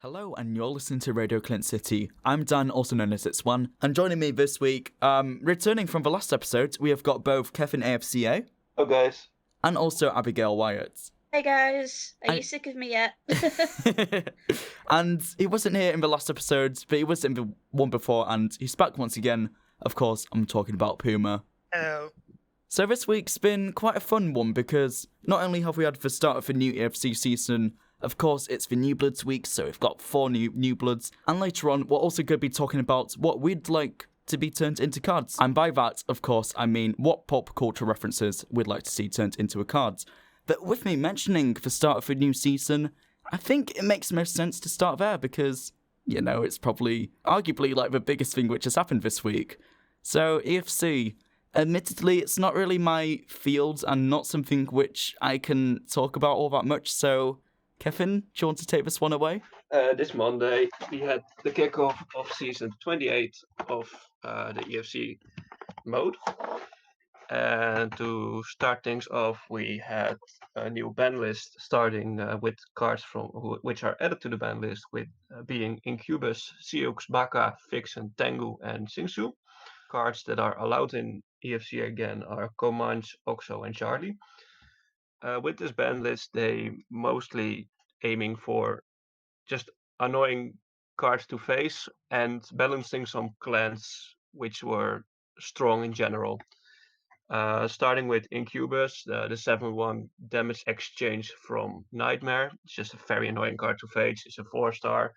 Hello, and you're listening to Radio Clint City. I'm Dan, also known as Itzzwan, and joining me this week, returning from the last episode, we have got both Kevin AFCA. Oh, guys. And also AbigailWyatt. Hey guys, are you sick of me yet? And he wasn't here in the last episode, but he was in the one before, and he's back once again. Of course, I'm talking about Puma. Hello. So this week's been quite a fun one, because not only have we had the start of the new EFC season, of course, it's the New Bloods week, so we've got 4 new Bloods. And later on, we're also going to be talking about what we'd like to be turned into cards. And by that, of course, I mean what pop culture references we'd like to see turned into a card. But with me mentioning the start of the new season, I think it makes most sense to start there because, you know, it's probably arguably like the biggest thing which has happened this week. So, EFC, admittedly, it's not really my field and not something which I can talk about all that much, so Kevin, do you want to take this one away? This Monday, we had the kickoff of season 28 of the EFC mode. And to start things off, we had a new ban list starting with cards which are added to the ban list, with being Incubus, Sioux, Baka, Vixen, Tengu, and Singsu. Cards that are allowed in EFC again are Comanche, Oxo, and Charlie. With this ban list, they mostly aiming for just annoying cards to face and balancing some clans which were strong in general. Starting with Incubus, the 7-1 damage exchange from Nightmare. It's just a very annoying card to face. It's a 4-star.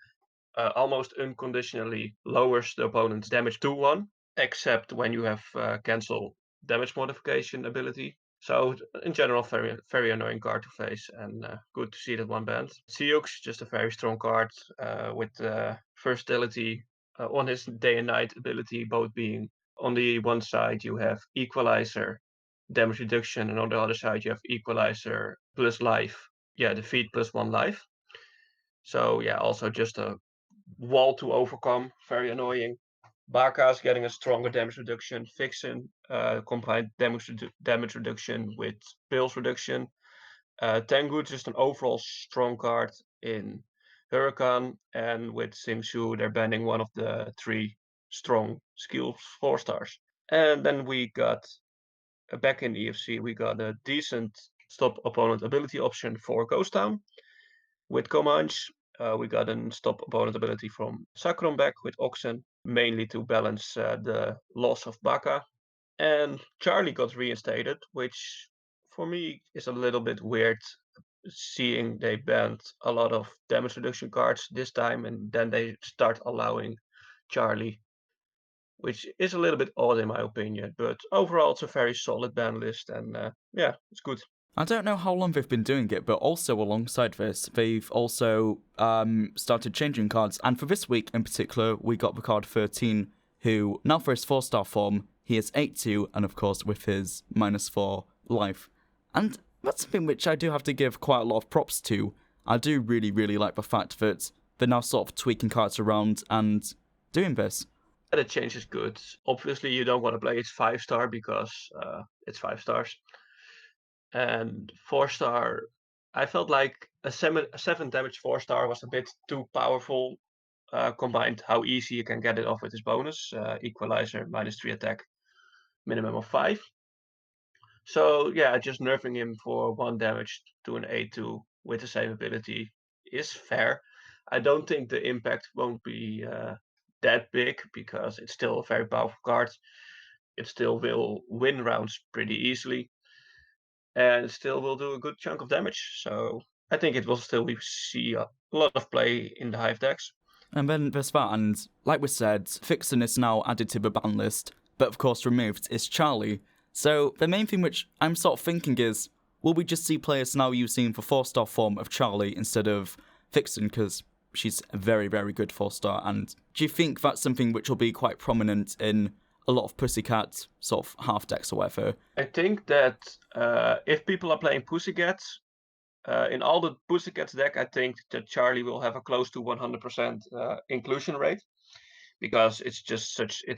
Almost unconditionally lowers the opponent's damage to 1, except when you have cancel damage modification ability. So in general, very annoying card to face, and good to see that one banned. Sioux, just a very strong card with versatility on his day and night ability, both being on the one side you have Equalizer, damage reduction, and on the other side you have Equalizer plus life. Yeah, defeat plus 1 life. So yeah, also just a wall to overcome, very annoying. Baka's getting a stronger damage reduction. Vixen combined damage reduction with pills reduction. Tengu, just an overall strong card in Huracan, and with Singsu, they're banning one of the 3 strong skills 4-stars. And then we got back in EFC, we got a decent stop opponent ability option for Ghost Town with Comanche. We got a stop opponent ability from Sakron back with Oxen, mainly to balance the loss of Baka. And Charlie got reinstated, which for me is a little bit weird, seeing they banned a lot of damage reduction cards this time, and then they start allowing Charlie, which is a little bit odd in my opinion. But overall, it's a very solid ban list, and yeah, it's good. I don't know how long they've been doing it, but also alongside this, they've also started changing cards. And for this week in particular, we got the card 13, who, now for his 4-star form, he is 8-2, and of course with his -4 life. And that's something which I do have to give quite a lot of props to. I do really, really like the fact that they're now sort of tweaking cards around and doing this. The change is good. Obviously, you don't want to play his 5-star because it's 5 stars. And 4-star, I felt like a 7 damage 4-star was a bit too powerful, combined how easy you can get it off with his bonus, Equalizer, -3 attack, minimum of 5. So yeah, just nerfing him for 1 damage to an 8-2 with the same ability is fair. I don't think the impact won't be that big, because it's still a very powerful card. It still will win rounds pretty easily, and still will do a good chunk of damage. So I think it will still see a lot of play in the Hive decks. And then there's that, and like we said, Vixen is now added to the ban list, but of course removed is Charlie. So the main thing which I'm sort of thinking is, will we just see players now using the 4-star form of Charlie instead of Vixen, because she's a very, very good 4-star, and do you think that's something which will be quite prominent in a lot of Pussycat sort of half decks or whatever? I think that if people are playing Pussycats, in all the Pussycats deck, I think that Charlie will have a close to 100% inclusion rate, because it's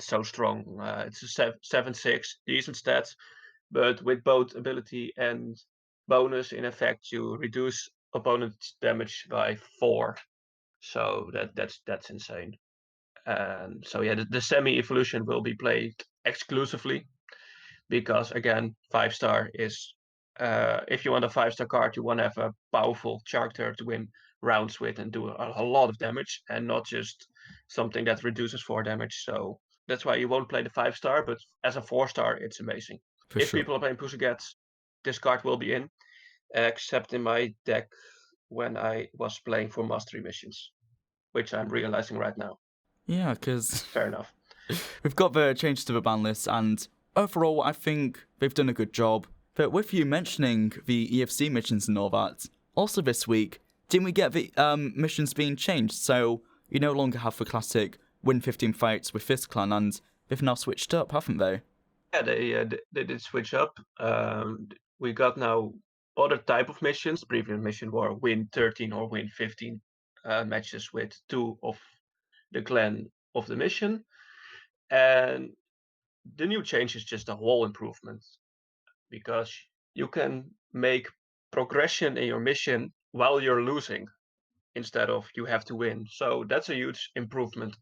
so strong. It's a 7-6, decent stats, but with both ability and bonus, in effect, you reduce opponent's damage by 4. So that's insane. And so yeah, the semi-evolution will be played exclusively because again, 5-star is if you want a 5-star card, you want to have a powerful character to win rounds with and do a lot of damage, and not just something that reduces 4 damage. So that's why you won't play the 5-star, but as a 4-star, it's amazing. For If sure. people are playing Pussycats, this card will be in, except in my deck when I was playing for Mastery missions, which I'm realizing right now. Yeah, because Fair enough. we've got the changes to the ban list, and overall, I think they've done a good job. But with you mentioning the EFC missions and all that, also this week, didn't we get the missions being changed? So you no longer have the classic win 15 fights with this clan, and they've now switched up, haven't they? Yeah, they did switch up. We got now other type of missions. Previous mission were win 13 or win 15 matches with 2 of the clan of the mission. And the new change is just a whole improvement because you can make progression in your mission while you're losing instead of you have to win. So that's a huge improvement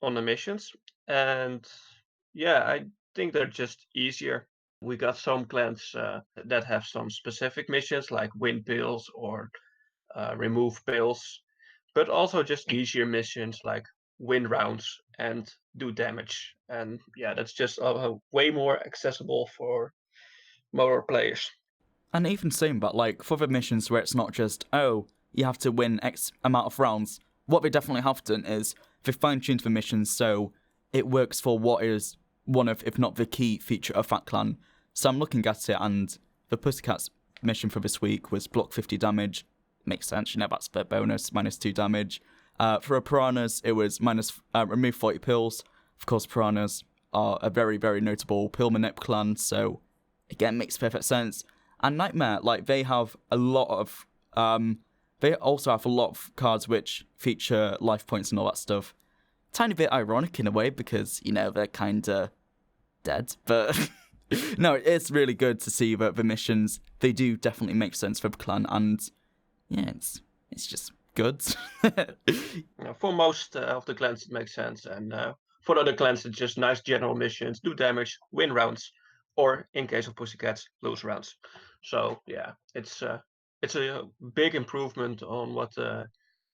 on the missions. And yeah, I think they're just easier. We got some clans that have some specific missions like win pills or remove pills, but also just easier missions like win rounds and do damage. And yeah, that's just way more accessible for more players. And even saying that, like, for the missions where it's not just, oh, you have to win X amount of rounds, what they definitely have done is they've fine-tuned the missions so it works for what is one of, if not the key feature of that clan. So I'm looking at it, and the Pussycats mission for this week was block 50 damage. Makes sense, you know, that's the bonus, -2 damage. For a Piranhas, it was remove 40 pills. Of course, Piranhas are a very, very notable pill manip clan, so again, makes perfect sense. And Nightmare, like, they have a lot of, they also have a lot of cards which feature life points and all that stuff. Tiny bit ironic in a way, because, you know, they're kinda dead, but no, it's really good to see that the missions, they do definitely make sense for the clan, and yeah, it's just good. For most of the clans, it makes sense, and for other clans, it's just nice general missions, do damage, win rounds, or in case of Pussycats, lose rounds. So yeah, it's a big improvement on what the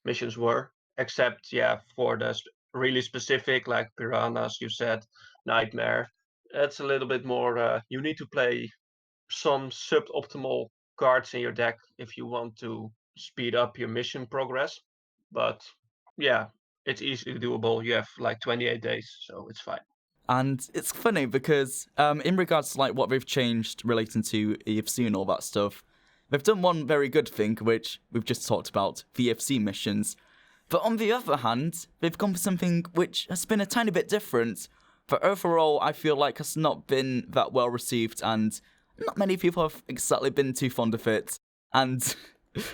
missions were, except yeah, for the really specific like Piranhas, you said, Nightmare. That's a little bit more. You need to play some suboptimal cards in your deck if you want to speed up your mission progress. But yeah, it's easily doable. You have like 28 days, so it's fine. And it's funny because in regards to like what they've changed relating to EFC and all that stuff, they've done one very good thing, which we've just talked about, the EFC missions. But on the other hand, they've gone for something which has been a tiny bit different, but overall I feel like has not been that well received, and not many people have exactly been too fond of it. And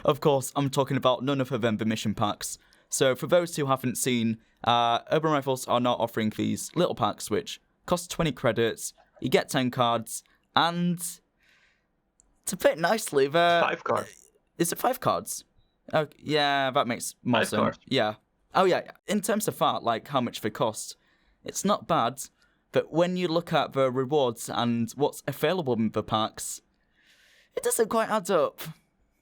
of course, I'm talking about none other than the mission packs. So for those who haven't seen, Urban Rifles are now offering these little packs which cost 20 credits, you get 10 cards, and to put it nicely, they're... 5 cards. Is it 5 cards? Oh, yeah, that makes more 5 sense. cards. Yeah. Oh, yeah. In terms of that, like how much they cost, it's not bad. But when you look at the rewards and what's available in the packs, it doesn't quite add up.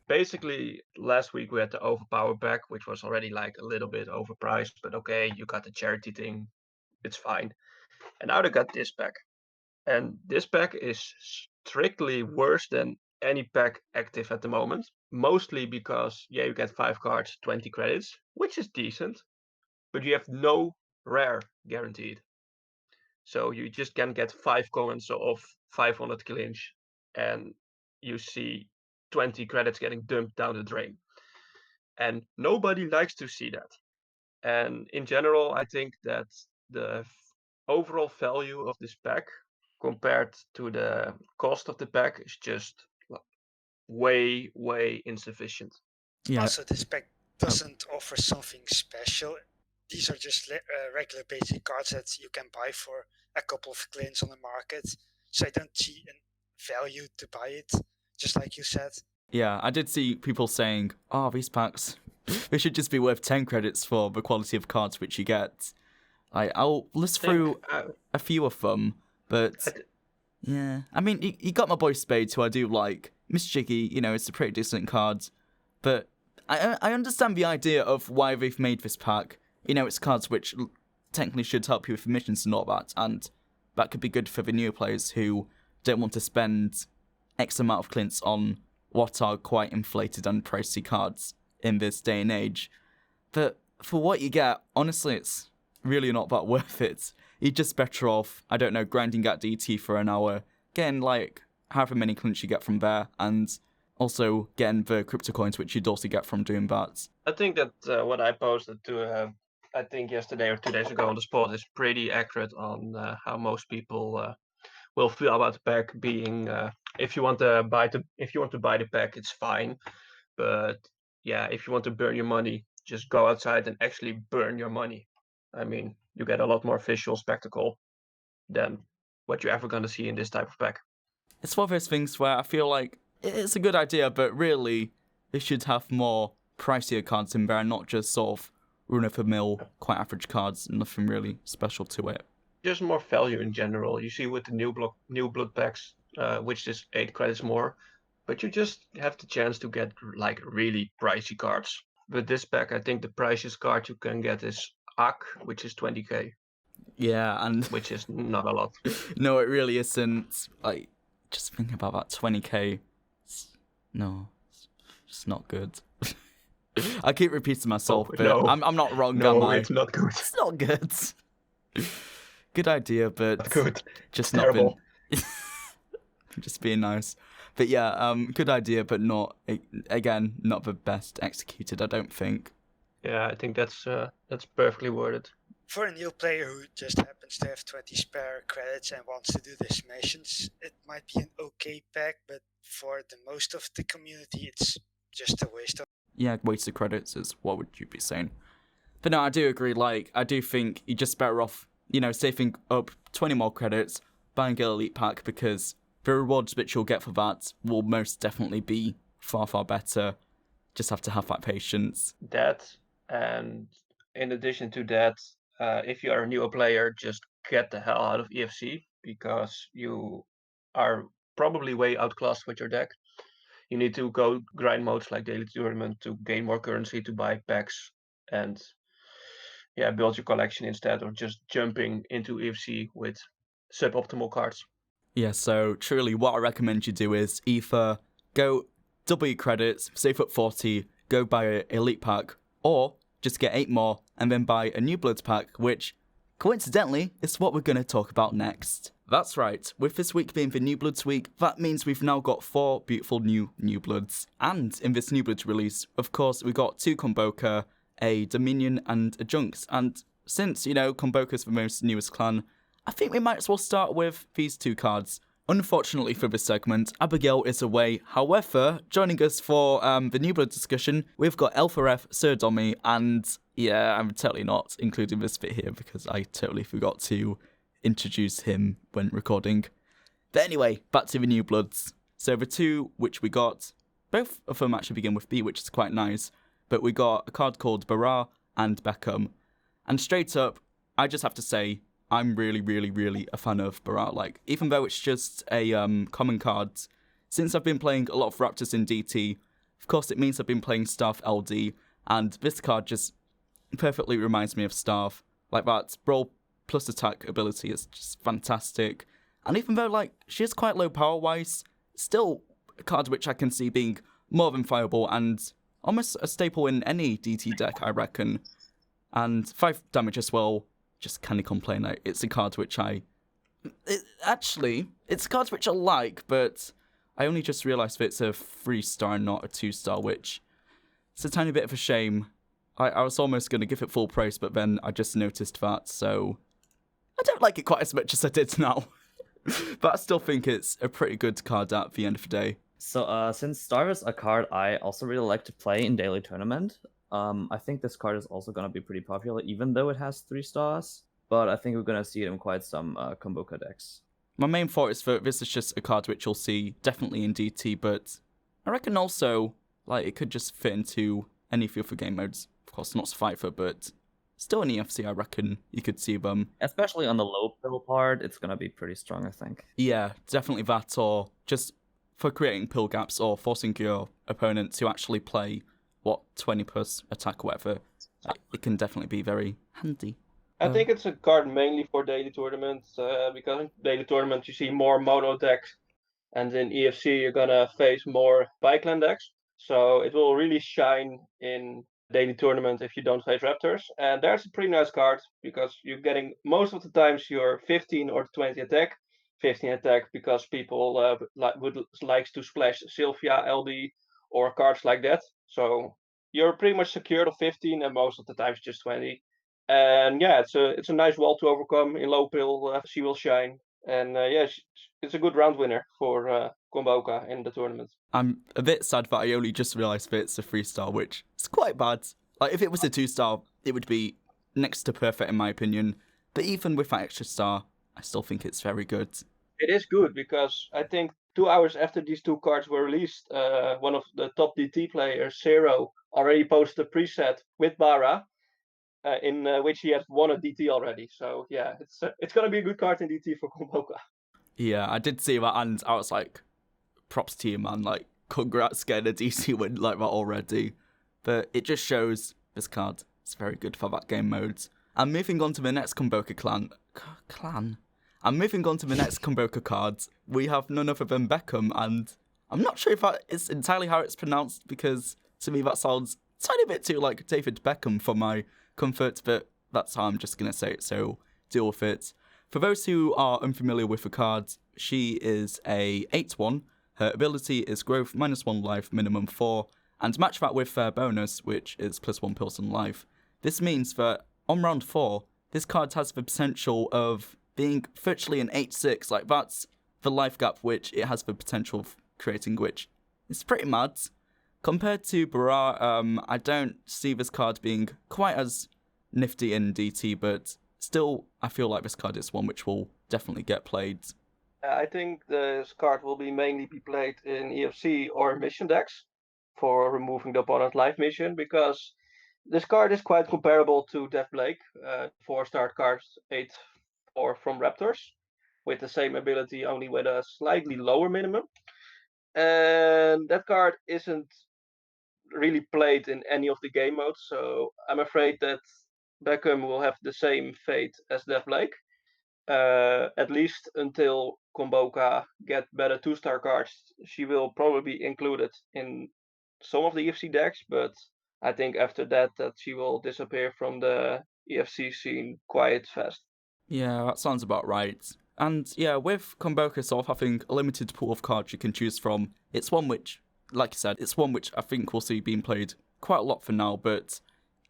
Basically, last week we had the Overpower pack, which was already like a little bit overpriced, but okay, you got the charity thing, it's fine. And now they got this pack. And this pack is strictly worse than any pack active at the moment. Mostly because, yeah, you get 5 cards, 20 credits, which is decent, but you have no rare guaranteed. So you just can get 5 commons of 500 clinch, and you see 20 credits getting dumped down the drain. And nobody likes to see that. And in general, I think that the overall value of this pack compared to the cost of the pack is just way, way insufficient. Yeah. Also, this pack doesn't offer something special. These are just regular basic cards that you can buy for a couple of clans on the market. So I don't see a value to buy it, just like you said. Yeah, I did see people saying, oh, these packs, They should just be worth 10 credits for the quality of cards which you get. I'll list through a few of them, but yeah. I mean, you got my boy Spades, who I do like. Miss Jiggy, it's a pretty decent card. But I understand the idea of why they've made this pack. It's cards which technically should help you with missions and all that, and that could be good for the new players who don't want to spend X amount of Clints on what are quite inflated and pricey cards in this day and age. But for what you get, honestly, it's really not that worth it. You're just better off, I don't know, grinding at DT for an hour, getting however many Clints you get from there, and also getting the crypto coins which you'd also get from doing that. I think that what I posted to, I think yesterday or 2 days ago on the spot is pretty accurate on how most people will feel about the pack being. If you want to buy the pack, it's fine, but yeah, if you want to burn your money, just go outside and actually burn your money. I mean, you get a lot more visual spectacle than what you're ever going to see in this type of pack. It's one of those things where I feel like it's a good idea, but really, they should have more pricier cards in there, and not just sort of run-of-the-mill, quite average cards, nothing really special to it. Just more value in general. You see with the new blood packs, which is 8 credits more, but you just have the chance to get really pricey cards. With this pack, I think the priciest card you can get is AK, which is 20k. Yeah, and which is not a lot. No, it really isn't. Just thinking about that 20k. It's not good. I keep repeating myself, but no. I'm not wrong, am I? It's not good. It's not good. Good idea, but not good. Just not terrible. Just being nice. But yeah, good idea, but not the best executed, I don't think. Yeah, I think that's perfectly worded. For a new player who just happens to have 20 spare credits and wants to do these missions, it might be an okay pack, but for the most of the community, it's just a waste of... Yeah, wasted credits is what would you be saying. But no, I do agree, I do think you're just better off, saving up 20 more credits, buying an elite pack, because the rewards which you'll get for that will most definitely be far, far better. Just have to have that patience. That, and in addition to that, if you are a newer player, just get the hell out of EFC, because you are probably way outclassed with your deck. You need to go grind modes like Daily Tournament to gain more currency to buy packs and build your collection instead of just jumping into EFC with suboptimal cards. Yeah, so truly what I recommend you do is either go double your credits, save up 40, go buy an elite pack, or just get 8 more and then buy a new Bloods pack, which, coincidentally, is what we're going to talk about next. That's right, with this week being the New Bloods week, that means we've now got 4 beautiful new Bloods. And in this New Bloods release, of course, we got 2 Komboka, a Dominion and a Junkz. And since, Komboka's the most newest clan, I think we might as well start with these 2 cards. Unfortunately for this segment, Abigail is away. However, joining us for the New Blood discussion, we've got L4F-Sir Domi, and yeah, I'm totally not including this bit here because I totally forgot to introduce him when recording. But anyway, back to the New Bloods. So the 2 which we got, both of them actually begin with B, which is quite nice, but we got a card called Barra and Beckham. And straight up, I just have to say, I'm really, really, really a fan of Barra. Even though it's just a common card, since I've been playing a lot of Raptors in DT, of course it means I've been playing Staff LD, and this card just perfectly reminds me of Staff. That brawl plus attack ability is just fantastic. And even though, she is quite low power-wise, still a card which I can see being more than viable and almost a staple in any DT deck, I reckon. And 5 damage as well. Just can't complain. It's a card which it's a card which I like, but I only just realised that it's a 3-star, not a 2-star, which it's a tiny bit of a shame. I was almost going to give it full praise, but then I just noticed that, so I don't like it quite as much as I did now. But I still think it's a pretty good card at the end of the day. So since Star is a card I also really like to play in Daily Tournament, I think this card is also going to be pretty popular, even though it has 3 stars. But I think we're going to see it in quite some Komboka decks. My main thought is that this is just a card which you'll see definitely in DT, but I reckon also it could just fit into any of the other game modes. Of course, not Survivor, but still in EFC, I reckon you could see them. Especially on the low pill part, it's gonna be pretty strong, I think. Yeah, definitely that, or just for creating pill gaps or forcing your opponent to actually play, 20 plus attack or whatever. It can definitely be very handy. I think it's a card mainly for daily tournaments, because in daily tournaments you see more mono decks, and in EFC you're gonna face more bike-land decks. So it will really shine in daily tournament if you don't face Raptors. And there's a pretty nice card because you're getting most of the times your 15 or 20 attack. 15 attack because people likes to splash Sylvia, LD, or cards like that. So you're pretty much secured of 15, and most of the times just 20. And yeah, it's a nice wall to overcome in low pill. She will shine, and it's a good round winner for Komboka in the tournament. I'm a bit sad that I only just realised that it's a 3-star, which is quite bad. Like, if it was a 2-star, it would be next to perfect in my opinion. But even with that extra star, I still think it's very good. It is good because I think 2 hours after these two cards were released, one of the top DT players, Zero, already posted a preset with Bara, in which he has won a DT already. So yeah, it's gonna be a good card in DT for Komboka. Yeah, I did see that, and I was like, props to you, man. Like, congrats getting a DC win like that already. But it just shows this card is very good for that game mode. And moving on to the next Komboka clan. And moving on to the next Komboka card, we have none other than Beckham, and I'm not sure if that is entirely how it's pronounced, because to me that sounds a tiny bit too like David Beckham for my comfort, but that's how I'm just going to say it, so deal with it. For those who are unfamiliar with the card, she is a 8-1. Her ability is growth, -1 life, minimum 4, and match that with her bonus, which is +1 pills on life. This means that on round 4, this card has the potential of being virtually an 8-6, like that's the life gap which it has the potential of creating, which is pretty mad. Compared to Bara, I don't see this card being quite as nifty in DT, but still, I feel like this card is one which will definitely get played. I think this card will mainly be played in EFC or mission decks for removing the opponent's life mission, because this card is quite comparable to Death Blake, 4-star card 8-4 from Raptors, with the same ability, only with a slightly lower minimum. And that card isn't really played in any of the game modes, so I'm afraid that Beckham will have the same fate as Death Blake, at least until Komboka get better 2-star cards. She will probably be included in some of the EFC decks, but I think after that she will disappear from the EFC scene quite fast. Yeah, that sounds about right. And yeah, with Komboka sort of having a limited pool of cards you can choose from, it's one which, like you said, it's one which I think we'll see being played quite a lot for now, but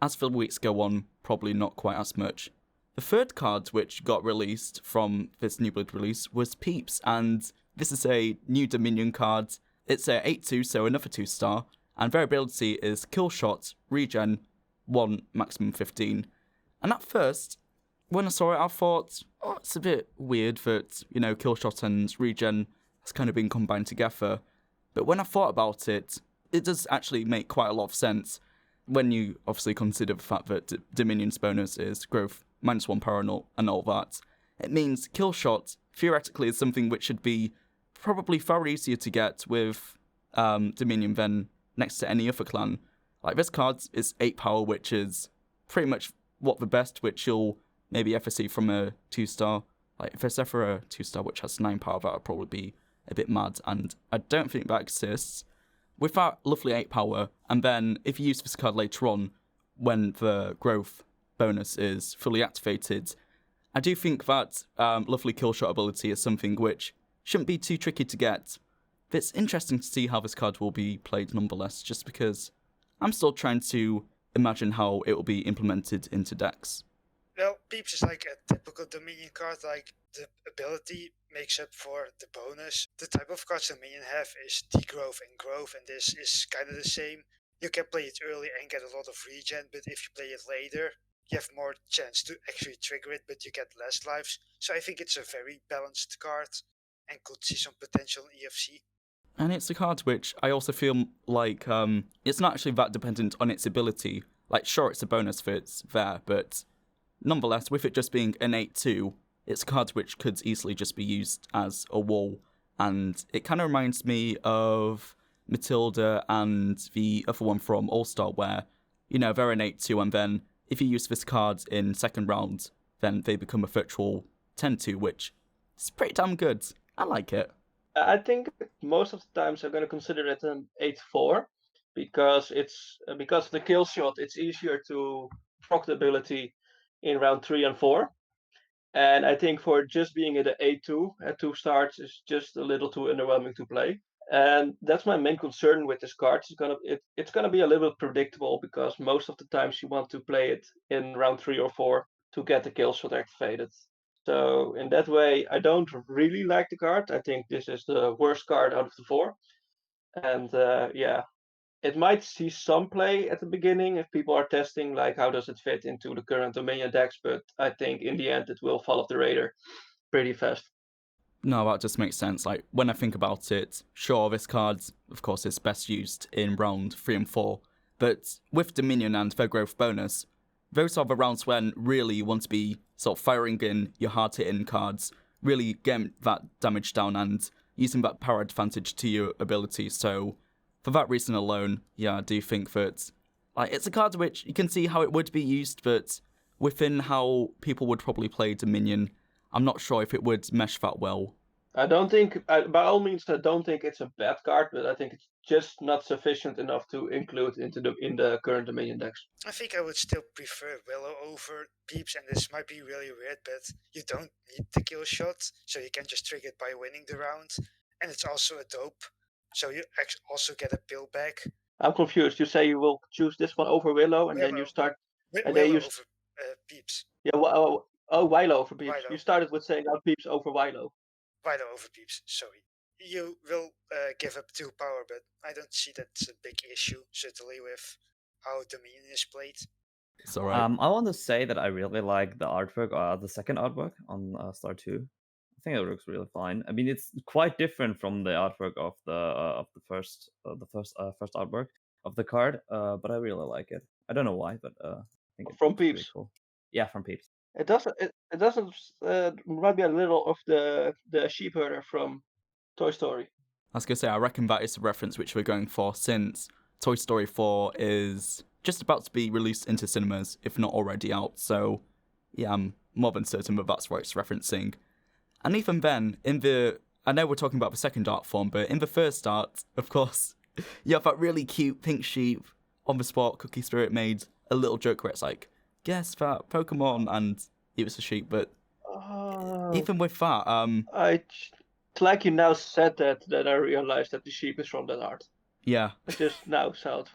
as the weeks go on, probably not quite as much. The third card which got released from this New Blood release was Peeps, and this is a new Dominion card. It's a 8-2, so another 2-star, and their ability is Kill Shot, Regen, 1, maximum 15. And at first, when I saw it, I thought, oh, it's a bit weird that, Kill Shot and Regen has kind of been combined together. But when I thought about it, it does actually make quite a lot of sense when you obviously consider the fact that Dominion's bonus is growth, -1 power and all that. It means Kill Shot, theoretically, is something which should be probably far easier to get with Dominion than next to any other clan. Like, this card is 8 power, which is pretty much what the best which you'll maybe ever see from a 2-star. Like, if there's ever a 2-star which has 9 power, that would probably be a bit mad, and I don't think that exists. With that lovely 8 power, and then if you use this card later on, when the growth bonus is fully activated, I do think that lovely kill shot ability is something which shouldn't be too tricky to get. But it's interesting to see how this card will be played nonetheless, just because I'm still trying to imagine how it will be implemented into decks. Well, Peeps is like a typical Dominion card, like the ability makes up for the bonus. The type of cards Dominion have is degrowth and growth, and this is kind of the same. You can play it early and get a lot of regen, but if you play it later, you have more chance to actually trigger it, but you get less lives. So I think it's a very balanced card and could see some potential in EFC. And it's a card which I also feel like it's not actually that dependent on its ability. Like, sure, it's a bonus if it's there, but nonetheless, with it just being an 8-2, it's a card which could easily just be used as a wall. And it kind of reminds me of Matilda and the other one from All-Star, where, you know, they're an 8-2, and then if you use this card in second round, then they become a virtual 10-2, which is pretty damn good. I like it. I think most of the times I'm going to consider it an 8-4 because it's because of the kill shot. It's easier to proc the ability in round 3 and 4, and I think for just being at an 8-2 at 2 starts is just a little too underwhelming to play. And that's my main concern with this card. It's gonna be a little bit predictable because most of the times you want to play it in round 3 or 4 to get the kill shot activated. So in that way, I don't really like the card. I think this is the worst card out of the 4. And it might see some play at the beginning if people are testing, like how does it fit into the current Dominion decks, but I think in the end it will fall off the radar pretty fast. No, that just makes sense. Like, when I think about it, sure, this card, of course, is best used in round 3 and 4, but with Dominion and their growth bonus, those are the rounds when really you want to be sort of firing in your hard-hitting cards, really getting that damage down and using that power advantage to your ability. So, for that reason alone, yeah, I do think that it's a card which you can see how it would be used, but within how people would probably play Dominion, I'm not sure if it would mesh that well. I don't think, by all means, I don't think it's a bad card, but I think it's just not sufficient enough to include in the current Dominion decks. I think I would still prefer Willow over Peeps, and this might be really weird, but you don't need the kill shot, so you can just trigger it by winning the round. And it's also a dope, so you also get a pill back. I'm confused. You say you will choose this one over Willow, and then you start... Willow over Peeps. Yeah, Willow over Peeps. Willow. You started with saying Peeps over Willow. Willow over Peeps, sorry. You will give up 2 power, but I don't see that's a big issue, certainly with how Dominion is played. It's alright. I want to say that I really like the artwork, the second artwork on Star 2. I think it looks really fine. I mean, it's quite different from the artwork of the first artwork of the card, but I really like it. I don't know why, but I think it's From pretty Peeps. cool. Yeah, from Peeps. It doesn't remind me a little of the sheep herder from Toy Story. I was going to say, I reckon that is the reference which we're going for, since Toy Story 4 is just about to be released into cinemas, if not already out, so yeah, I'm more than certain that that's what it's referencing. And even then, I know we're talking about the second art form, but in the first art, of course, you have that really cute pink sheep on the spot. Cookie Spirit made a little joke where it's like, guess that Pokemon, and it was a sheep, but even with that, It's like you now said that I realized that the sheep is from that art. Yeah. I just now saw it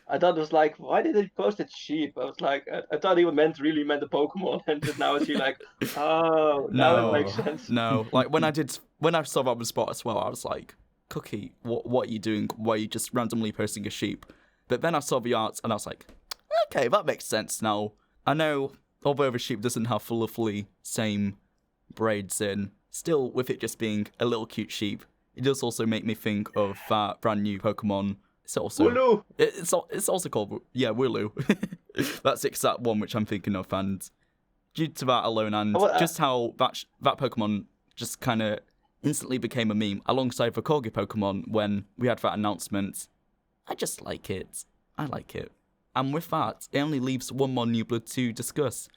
I thought it was like, why did he post it sheep? I was like, I thought he really meant the Pokemon, and just now I see like, oh, now it makes sense. No, like when I saw that on the spot as well, I was like, Cookie, what are you doing? Why are you just randomly posting a sheep? But then I saw the art and I was like, okay, that makes sense now. I know, although the sheep doesn't have fully same braids in, still with it just being a little cute sheep, it does also make me think of that brand new Pokemon. It's also Wooloo! It's also called Wooloo. That's the exact one which I'm thinking of, and due to that alone, and just how that Pokemon just kind of instantly became a meme alongside the Corgi Pokemon when we had that announcement. I just like it. I like it. And with that, it only leaves one more new blood to discuss.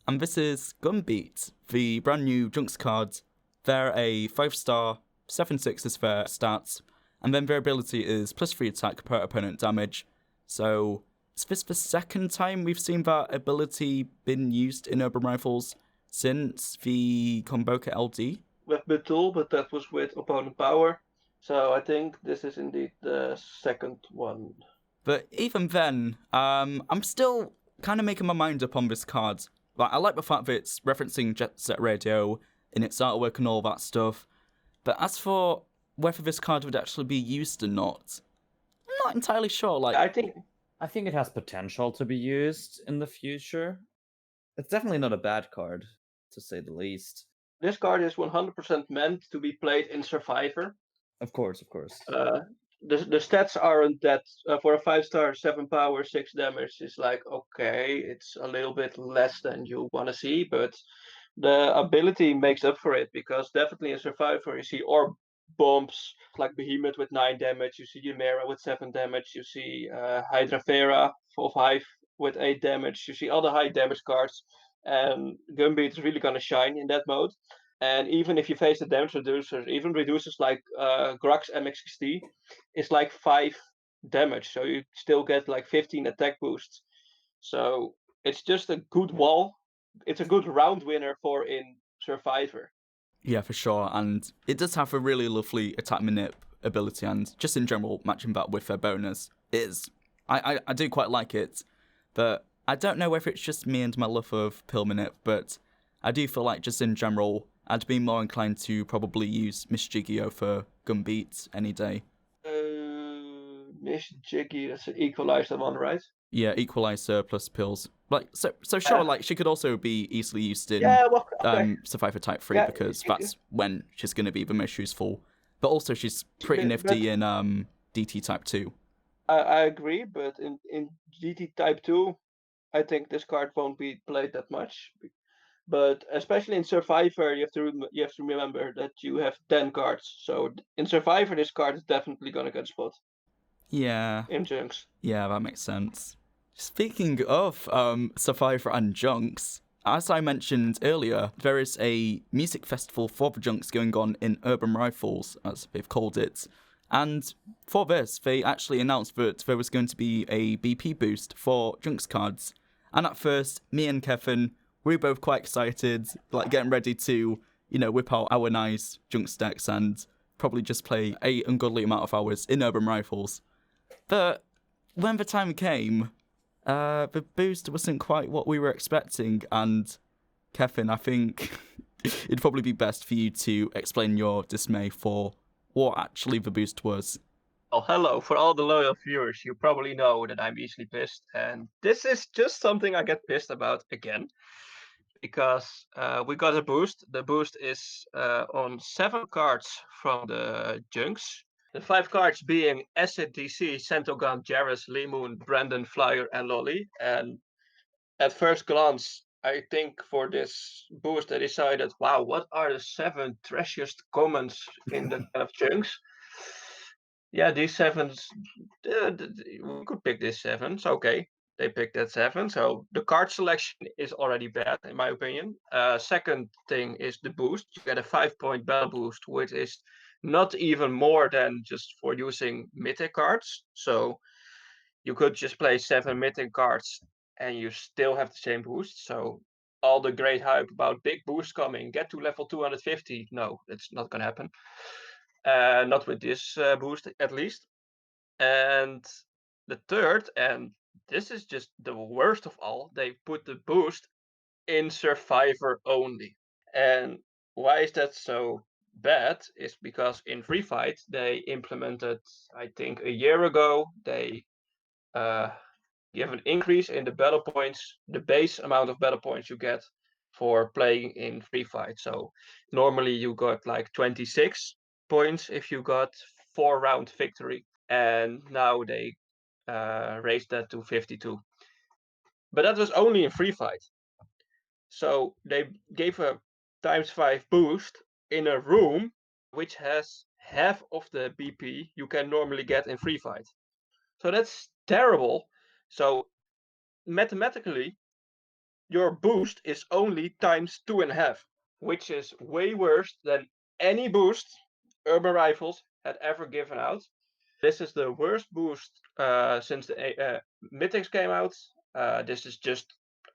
And this is Gunbeat, the brand new Junkz card. They're a 5-star, 7/6 is their stats, and then their ability is +3 attack per opponent damage. So, is this the second time we've seen that ability been used in Urban Rifles since the Comboka LD? With Betul, but that was with opponent power. So I think this is indeed the second one. But even then, I'm still kind of making my mind up on this card. Like, I like the fact that it's referencing Jet Set Radio in its artwork and all that stuff. But as for whether this card would actually be used or not, I'm not entirely sure. Like, I think it has potential to be used in the future. It's definitely not a bad card, to say the least. This card is 100% meant to be played in Survivor. Of course, of course. The stats aren't that for a 5-star, 7 power, 6 damage is like okay, it's a little bit less than you want to see, but the ability makes up for it because definitely in Survivor you see orb bombs like Behemoth with 9 damage, you see Ymera with 7 damage, you see Hydra Vera for 5 with 8 damage, you see other high damage cards, and Gumbeat is really gonna shine in that mode. And even if you face the damage reducers, even reducers like Grux MXXT, is like 5 damage, so you still get like 15 attack boosts. So it's just a good wall. It's a good round winner for in Survivor. Yeah, for sure. And it does have a really lovely attack manip ability, and just in general, matching that with her bonus is... I do quite like it, but I don't know whether it's just me and my love of pill manip, but I do feel like just in general, I'd be more inclined to probably use Miss Jiggy over Gumbeat any day. Miss Jiggy, that's an equalizer one, right? Yeah, equalizer plus pills. Like so sure, like she could also be easily used in Survivor Type 3 because that's when she's gonna be the most useful. But also she's pretty nifty in DT Type 2. I agree, but in DT Type 2, I think this card won't be played that much. But especially in Survivor, you have to remember that you have 10 cards. So in Survivor, this card is definitely gonna get spot. Yeah. In Junkz. Yeah, that makes sense. Speaking of Survivor and Junkz, as I mentioned earlier, there is a music festival for the Junkz going on in Urban Rifles, as they've called it. And for this, they actually announced that there was going to be a BP boost for Junkz cards. And at first, me and Kevin, we were both quite excited, like getting ready to, whip out our nice Junkz decks and probably just play a ungodly amount of hours in Urban Rifles. But when the time came, the boost wasn't quite what we were expecting, and Kevin, I think it'd probably be best for you to explain your dismay for what actually the boost was. Oh, hello. For all the loyal viewers, you probably know that I'm easily pissed, and this is just something I get pissed about again. Because we got a boost. The boost is on 7 cards from the Junkz. The 5 cards being Acid DC, Sentogan, Jarrus, Lemoon, Brandon, Flyer, and Lolly. And at first glance, I think for this boost, I decided, wow, what are the 7 trashiest commons in the kind of Junkz? Yeah, these 7s, we could pick these 7s, okay. They picked that 7, so the card selection is already bad, in my opinion. Second thing is the boost. You get a 5-point battle boost, which is not even more than just for using mythic cards. So you could just play 7 mythic cards and you still have the same boost. So all the great hype about big boost coming, get to level 250. No, that's not going to happen. Not with this boost, at least. And the third, and this is just the worst of all, they put the boost in Survivor only. And why is that so bad is because in Free Fight, they implemented, I think a year ago, they give an increase in the battle points, the base amount of battle points you get for playing in Free Fight. So normally you got like 26 points if you got 4-round victory. And now they raised that to 52. But that was only in Free Fight. So they gave a ×5 boost in a room which has half of the BP you can normally get in Free Fight. So that's terrible. So mathematically, your boost is only ×2.5, which is way worse than any boost Urban Rifles had ever given out. This is the worst boost since the Mythics came out. This is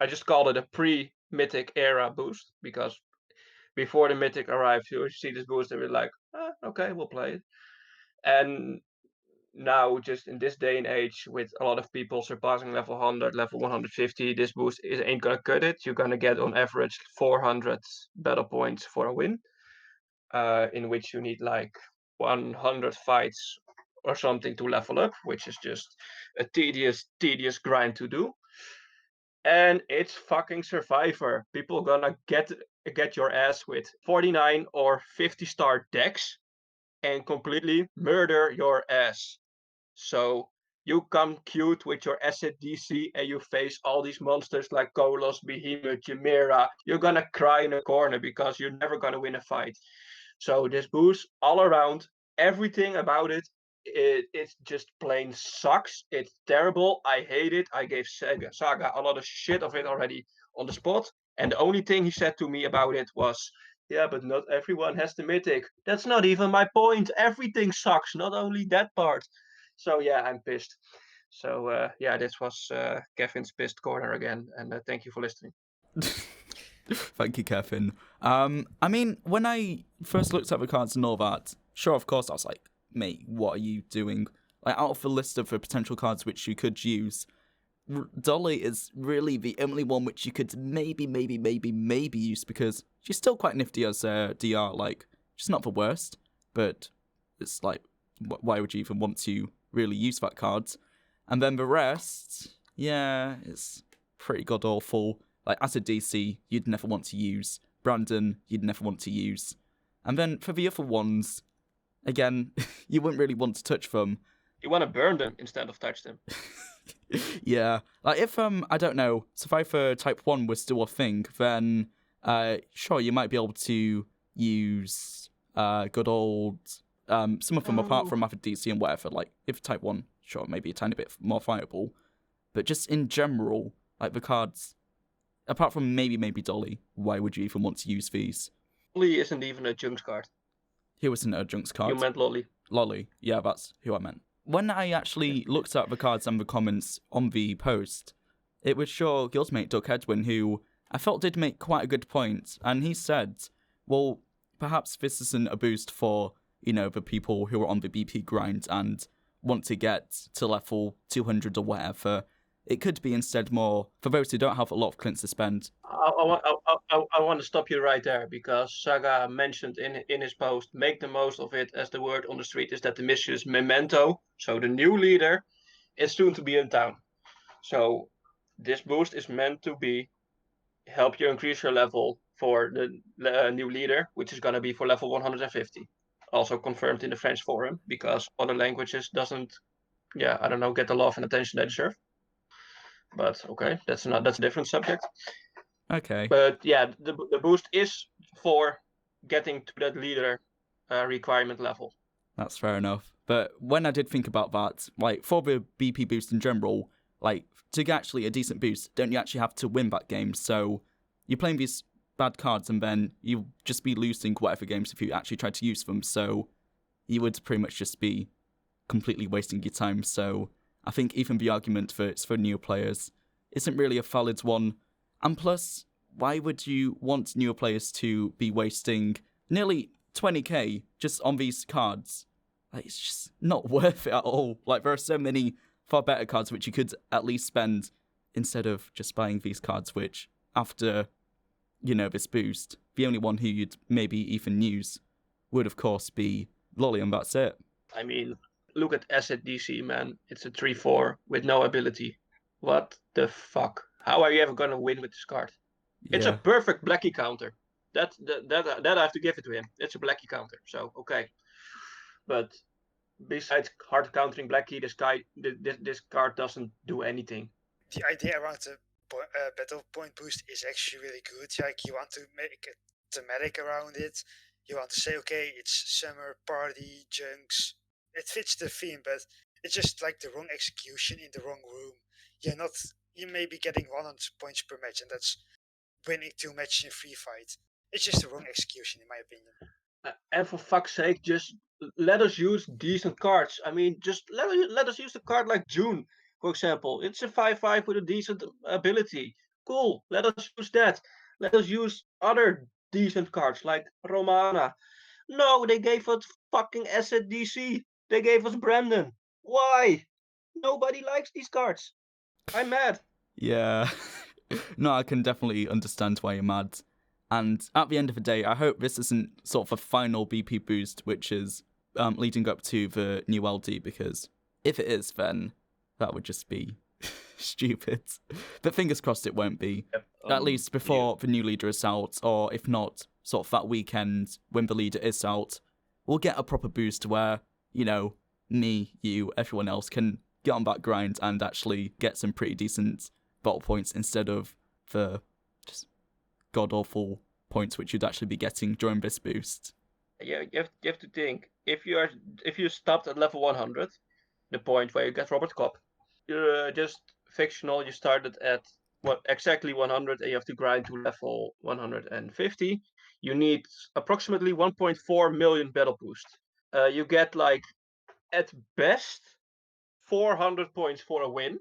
I just called it a pre-Mythic era boost because before the Mythic arrived, you see this boost and we're like, okay, we'll play it. And now, just in this day and age, with a lot of people surpassing level 100, level 150, this boost ain't gonna cut it. You're gonna get on average 400 battle points for a win, in which you need like 100 fights or something to level up, which is just a tedious grind to do. And it's fucking Survivor. People gonna get your ass with 49 or 50 star decks, and completely murder your ass. So you come cute with your asset DC and you face all these monsters like Kolos, Behemoth, Chimera. You're gonna cry in a corner because you're never gonna win a fight. So this boost all around, everything about it just plain sucks. It's terrible. I hate it. I gave Saga a lot of shit of it already on the spot. And the only thing he said to me about it was, yeah, but not everyone has the mythic. That's not even my point. Everything sucks, not only that part. So yeah, I'm pissed. So yeah, this was Kevin's pissed corner again. And thank you for listening. Thank you, Kevin. I mean, when I first looked at the cards and all that, sure, of course, I was like, mate, what are you doing? Like, out of the list of the potential cards which you could use, Dolly is really the only one which you could maybe use, because she's still quite nifty as a DR. Like, she's not the worst, but it's like, why would you even want to really use that card? And then the rest, yeah, it's pretty god-awful. Like, as a DC, you'd never want to use. Brandon, you'd never want to use. And then for the other ones, again, you wouldn't really want to touch them. You want to burn them instead of touch them. Yeah. Like, if, I don't know, Survivor Type 1 was still a thing, then, sure, you might be able to use, good old, some of them apart from other DC and whatever. Like, if Type 1, sure, maybe a tiny bit more viable. But just in general, like, the cards, apart from maybe Dolly, why would you even want to use these? Lolly isn't even a Junkz card. He wasn't a Junkz card. You meant Lolly. Lolly, yeah, that's who I meant. When I actually looked at the cards and the comments on the post, it was your guildmate Doug Edwin who I felt did make quite a good point, and he said, well, perhaps this isn't a boost for, you know, the people who are on the BP grind and want to get to level 200 or whatever. It could be instead more for those who don't have a lot of clints to spend. I want to stop you right there, because Saga mentioned in his post, make the most of it, as the word on the street is that the mission is Memento. So the new leader is soon to be in town. So this boost is meant to be help you increase your level for the new leader, which is going to be for level 150. Also confirmed in the French forum, because other languages doesn't, yeah, I don't know, get the love and attention they deserve. But okay, that's a different subject. Okay. But yeah, the boost is for getting to that leader requirement level. That's fair enough. But when I did think about that, like, for the BP boost in general, like, to get actually a decent boost, don't you actually have to win that game? So you're playing these bad cards and then you'll just be losing whatever games if you actually try to use them. So you would pretty much just be completely wasting your time. So I think even the argument for it's for new players isn't really a valid one. And plus, why would you want newer players to be wasting nearly 20k just on these cards? Like, it's just not worth it at all. Like, there are so many far better cards which you could at least spend instead of just buying these cards, which, after, you know, this boost, the only one who you'd maybe even use would, of course, be Lolly, and that's it. I mean, look at Asset DC, man. It's a 3/4 with no ability. What the fuck? How are you ever gonna win with this card? It's a perfect Blackie counter. That I have to give it to him. It's a Blackie counter. So okay, but besides hard countering Blackie, this card doesn't do anything. The idea around the battle point boost is actually really good. Like, you want to make a thematic around it. You want to say, okay, it's summer party Junkz. It fits the theme, but it's just like the wrong execution in the wrong room. You may be getting 100 points per match, and that's winning 2 matches in free fight. It's just the wrong execution, in my opinion. And for fuck's sake, just let us use decent cards. I mean, just let us use a card like June, for example. It's a 5/5 with a decent ability. Cool, let us use that. Let us use other decent cards like Romana. No, they gave us fucking Asset DC. They gave us Brandon. Why? Nobody likes these cards. I'm mad. Yeah. No, I can definitely understand why you're mad. And at the end of the day, I hope this isn't sort of a final BP boost, which is leading up to the new LD, because if it is, then that would just be stupid. But fingers crossed it won't be. Yep. At least before the new leader is out, or if not, sort of that weekend when the leader is out, we'll get a proper boost where, you know, me, you, everyone else can get on that grind and actually get some pretty decent battle points instead of the just god-awful points which you'd actually be getting during this boost. Yeah, you have to think, if you stopped at level 100, the point where you get Robert Kopp, you're just fictional, you started at exactly 100 and you have to grind to level 150, you need approximately 1.4 million battle boost. You get like at best 400 points for a win,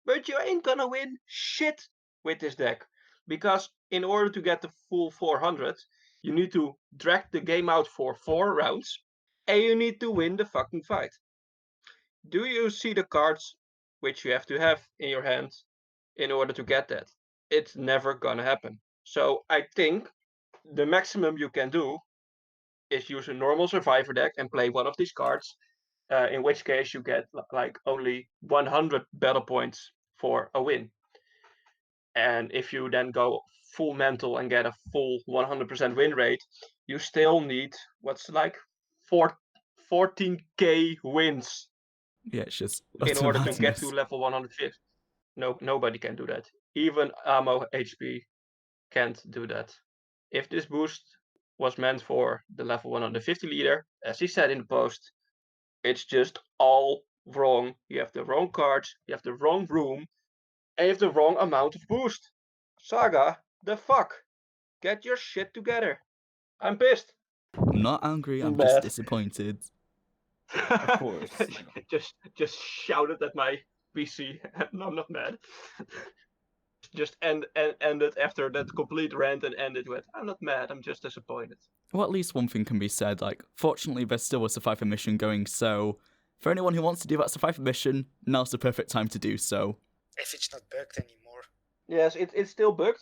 but you ain't gonna win shit with this deck, because in order to get the full 400, you need to drag the game out for 4 rounds, and you need to win the fucking fight. Do you see the cards which you have to have in your hand in order to get that? It's never gonna happen. So I think the maximum you can do is use a normal survivor deck and play one of these cards, in which case you get like only 100 battle points for a win. And if you then go full mental and get a full 100% win rate, you still need what's like 14k wins. Yeah, it's just In order to madness. get to level 150. Nobody can do that. Even Ammo HP can't do that. If this boost was meant for the level 150 leader, as he said in the post, it's just all wrong. You have the wrong cards, you have the wrong room, and you have the wrong amount of boost. Saga, the fuck? Get your shit together. I'm pissed. I'm not angry, I'm Mad. just disappointed. Of course. just shouted at my PC. No, I'm not mad. Just end it after that complete rant and ended with, I'm not mad, I'm just disappointed. Well, at least one thing can be said, like, fortunately there's still a survivor mission going, so for anyone who wants to do that survivor mission, now's the perfect time to do so. If it's not bugged anymore. Yes, it's still bugged.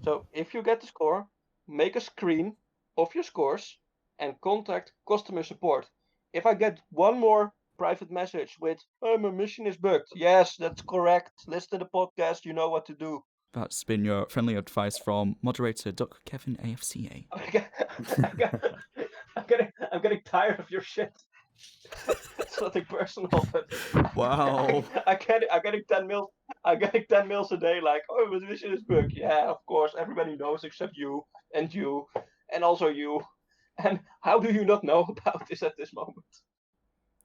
So if you get the score, make a screen of your scores and contact customer support. If I get one more private message with, oh, my mission is bugged. Yes, that's correct. Listen to the podcast, you know what to do. That's been your friendly advice from moderator DUC-KevinAFCA. I'm getting tired of your shit. It's nothing personal, but Wow. I'm getting 10 mils. I'm getting 10 mils a day. Like, oh, my mission is bugged. Yeah, of course, everybody knows except you, and also you. And how do you not know about this at this moment?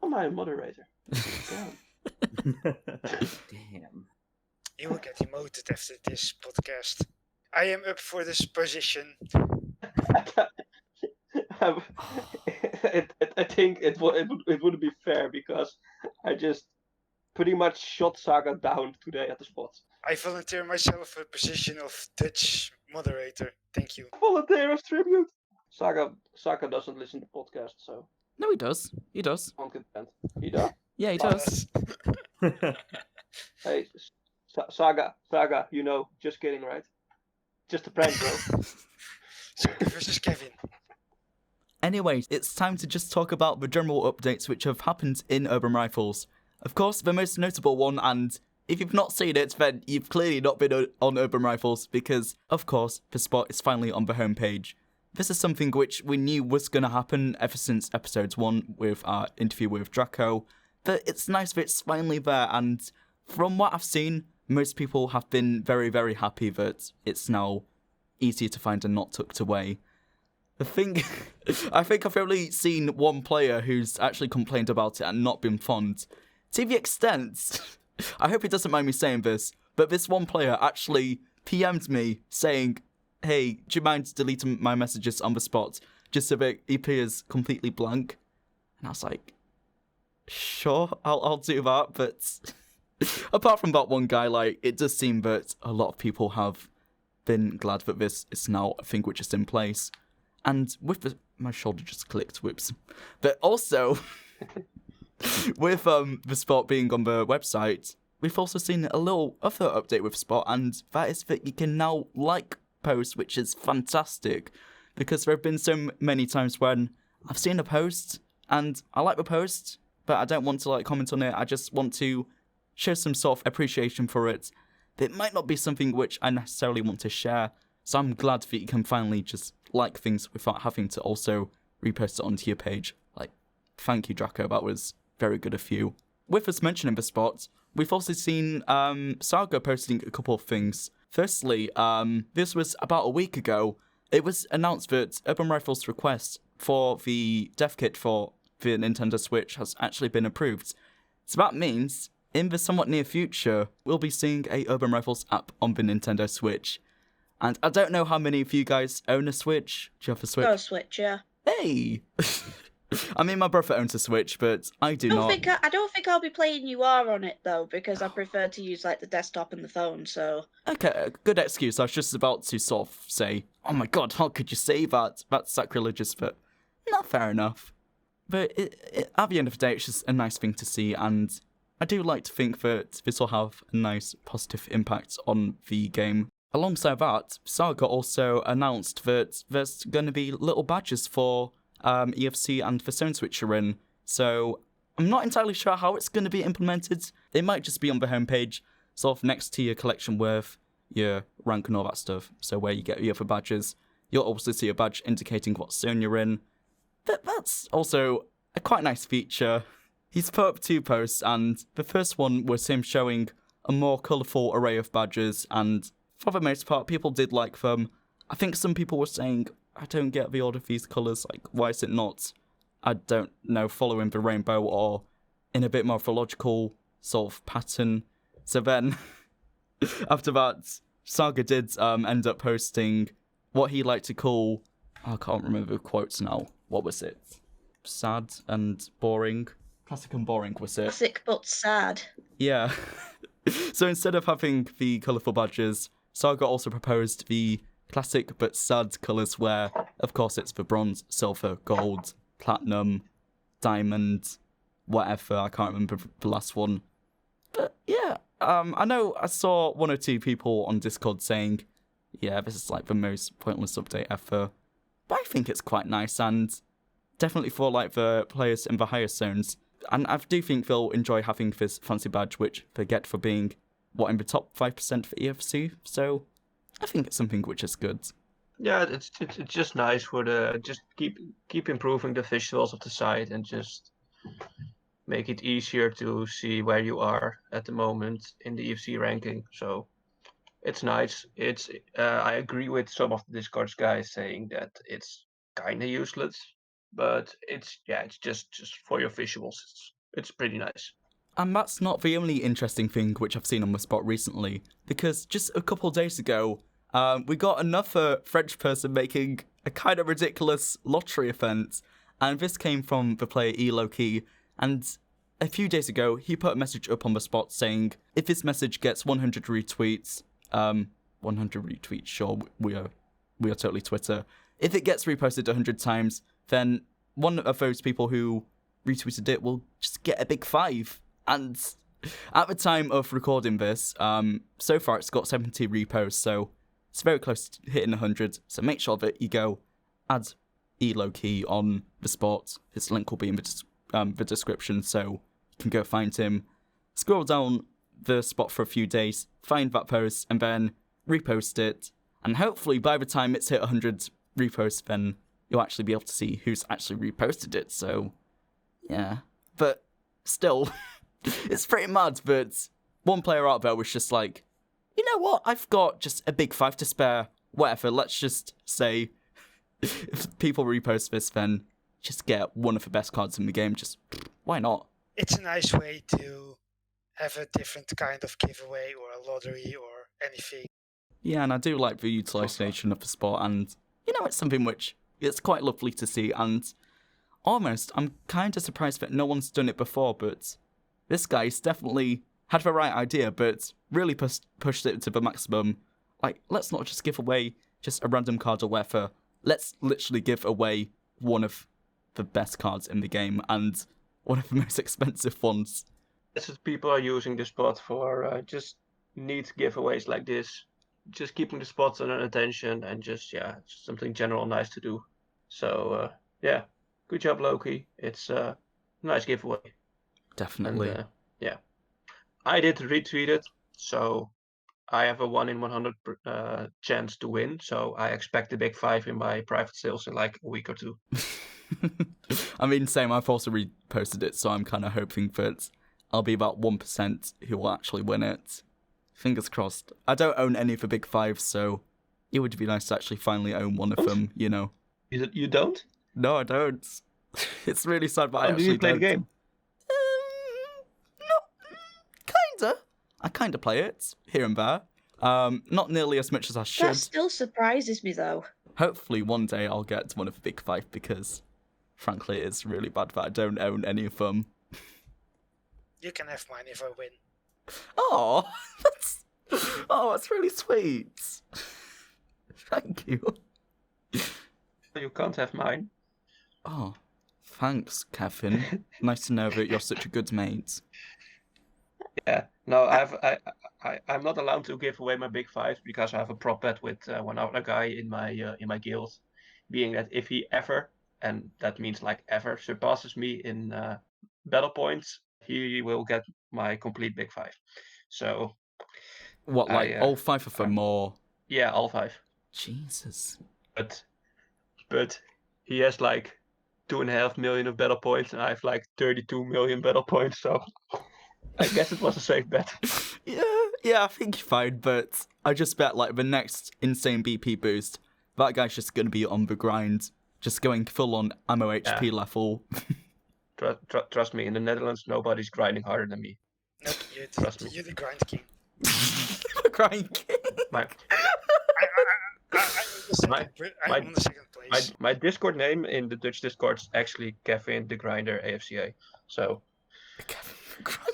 Am I a moderator? Damn. Damn. You will get emoted after this podcast. I am up for this position. I think it wouldn't be fair because I just pretty much shot Saga down today at the spot. I volunteer myself for the position of Dutch moderator. Thank you. Volunteer of tribute. Saga doesn't listen to podcasts, so No, he does. He does. I'm content. He does. Yeah, he does. Hey, Saga, you know, just kidding, right? Just a prank, bro. Saga versus Kevin. Anyways, it's time to just talk about the general updates which have happened in Urban Rifles. Of course, the most notable one, and if you've not seen it, then you've clearly not been on Urban Rifles, because, of course, the spot is finally on the homepage. This is something which we knew was going to happen ever since episode 1 with our interview with Draco, but it's nice that it's finally there, and from what I've seen, most people have been very, very happy that it's now easier to find and not tucked away. The thing, I think I've only seen one player who's actually complained about it and not been fond. To the extent, I hope he doesn't mind me saying this, but this one player actually PM'd me saying, hey, do you mind deleting my messages on the spot just so that he appears completely blank? And I was like, sure, I'll do that, but apart from that one guy, like, it does seem that a lot of people have been glad that this is now a thing which is in place. And with my shoulder just clicked, whoops. But also, with the spot being on the website, we've also seen a little other update with Spot, and that is that you can now like posts, which is fantastic, because there have been so many times when I've seen a post, and I like the post, but I don't want to like comment on it, I just want to show some sort of appreciation for it. It might not be something which I necessarily want to share, so I'm glad that you can finally just like things without having to also repost it onto your page. Like, thank you, Draco. That was very good of you. With us mentioning the spot, we've also seen Saga posting a couple of things. Firstly, this was about a week ago. It was announced that Urban Rifle's request for the dev kit for the Nintendo Switch has actually been approved. So that means, in the somewhat near future, we'll be seeing a Urban Rifles app on the Nintendo Switch. And I don't know how many of you guys own a Switch. Do you have a Switch? Got a Switch, yeah. Hey! I mean, my brother owns a Switch, but I do not. I don't think I'll be playing UR on it, though, because I prefer to use, like, the desktop and the phone, so... Okay, good excuse. I was just about to sort of say, oh my god, how could you say that? That's sacrilegious, but not fair enough. But at the end of the day, it's just a nice thing to see, and I do like to think that this will have a nice positive impact on the game. Alongside that, Saga also announced that there's going to be little badges for EFC and the Zone Switch are in, so I'm not entirely sure how it's going to be implemented. It might just be on the homepage, sort of next to your collection with your rank and all that stuff, so where you get your other badges, you'll also see a badge indicating what zone you're in. That's also a quite nice feature. He's put up 2 posts, and the first one was him showing a more colourful array of badges, and for the most part, people did like them. I think some people were saying, I don't get the order of these colours, like, why is it not, I don't know, following the rainbow or in a bit more of a logical sort of pattern. So then, after that, Saga did end up posting what he liked to call, I can't remember the quotes now, what was it? Sad and boring? Classic and boring, was it? Classic but sad. Yeah. So instead of having the colourful badges, Saga also proposed the classic but sad colours where, of course, it's the bronze, silver, gold, platinum, diamond, whatever, I can't remember the last one. But yeah, I know I saw 1 or 2 people on Discord saying, yeah, this is like the most pointless update ever. But I think it's quite nice, and definitely for like the players in the higher zones. And I do think they'll enjoy having this fancy badge, which they get for being, in the top 5% for EFC. So I think it's something which is good. Yeah, it's just nice for just keep improving the visuals of the site and just make it easier to see where you are at the moment in the EFC ranking. So it's nice. I agree with some of the Discord guys saying that it's kind of useless, but it's just for your visuals. It's pretty nice. And that's not the only interesting thing which I've seen on the spot recently, because just a couple of days ago, we got another French person making a kind of ridiculous lottery event, and this came from the player eLowki, and a few days ago, he put a message up on the spot saying, if this message gets 100 retweets, 100 retweets, sure, we are totally Twitter. If it gets reposted 100 times, then one of those people who retweeted it will just get a big 5. And at the time of recording this, so far it's got 70 reposts, so it's very close to hitting 100. So make sure that you go add eLowki on the spot. His link will be in the description, so you can go find him. Scroll down the spot for a few days, find that post, and then repost it. And hopefully by the time it's hit 100 reposts, then you'll actually be able to see who's actually reposted it. So, yeah. But still, it's pretty mad, but one player out there was just like, you know what, I've got just a big 5 to spare, whatever, let's just say, if people repost this, then just get one of the best cards in the game, just, why not? It's a nice way to have a different kind of giveaway or a lottery or anything. Yeah, and I do like the utilisation of the sport, and, you know, it's something which, it's quite lovely to see, and almost, I'm kind of surprised that no one's done it before, but this guy's definitely had the right idea, but really pushed it to the maximum. Like, let's not just give away just a random card or whatever. Let's literally give away one of the best cards in the game and one of the most expensive ones. This is people are using the spot for just neat giveaways like this. Just keeping the spots under attention and just something general nice to do. So good job, Loki. It's a nice giveaway. Definitely. And, I did retweet it, so I have a 1 in 100 chance to win. So I expect a big 5 in my private sales in like a week or 2. I mean, same, I've also reposted it, so I'm kind of hoping that I'll be about 1% who will actually win it. Fingers crossed. I don't own any of the big five, so it would be nice to actually finally own one of them, you know. You don't? No, I don't. It's really sad, but I Do actually you play don't. the game? Kinda. I kinda play it, here and there. Not nearly as much as I should. That still surprises me, though. Hopefully one day I'll get one of the big five, because frankly it's really bad that I don't own any of them. You can have mine if I win. Oh, that's really sweet. Thank you. You can't have mine. Oh, thanks, Kevin. Nice to know that you're such a good mate. Yeah. No, I'm not allowed to give away my big five because I have a prop bet with one other guy in my guild, being that if he ever, and that means like ever, surpasses me in battle points, he will get my complete big five. So. What, like all five of them, or? Yeah, all five. Jesus. But he has like 2.5 million of battle points, and I have like 32 million battle points. So I guess it was a safe bet. Yeah, I think you're fine. But I just bet like the next insane BP boost, that guy's just gonna be on the grind, just going full on ammo HP level. Trust me, in the Netherlands, nobody's grinding harder than me. Nope, Trust me. you're the grind king. The grind king. I'm on the second place. My Discord name in the Dutch Discord is actually Kevin the Grinder AFCA. So. Kevin the Grinder.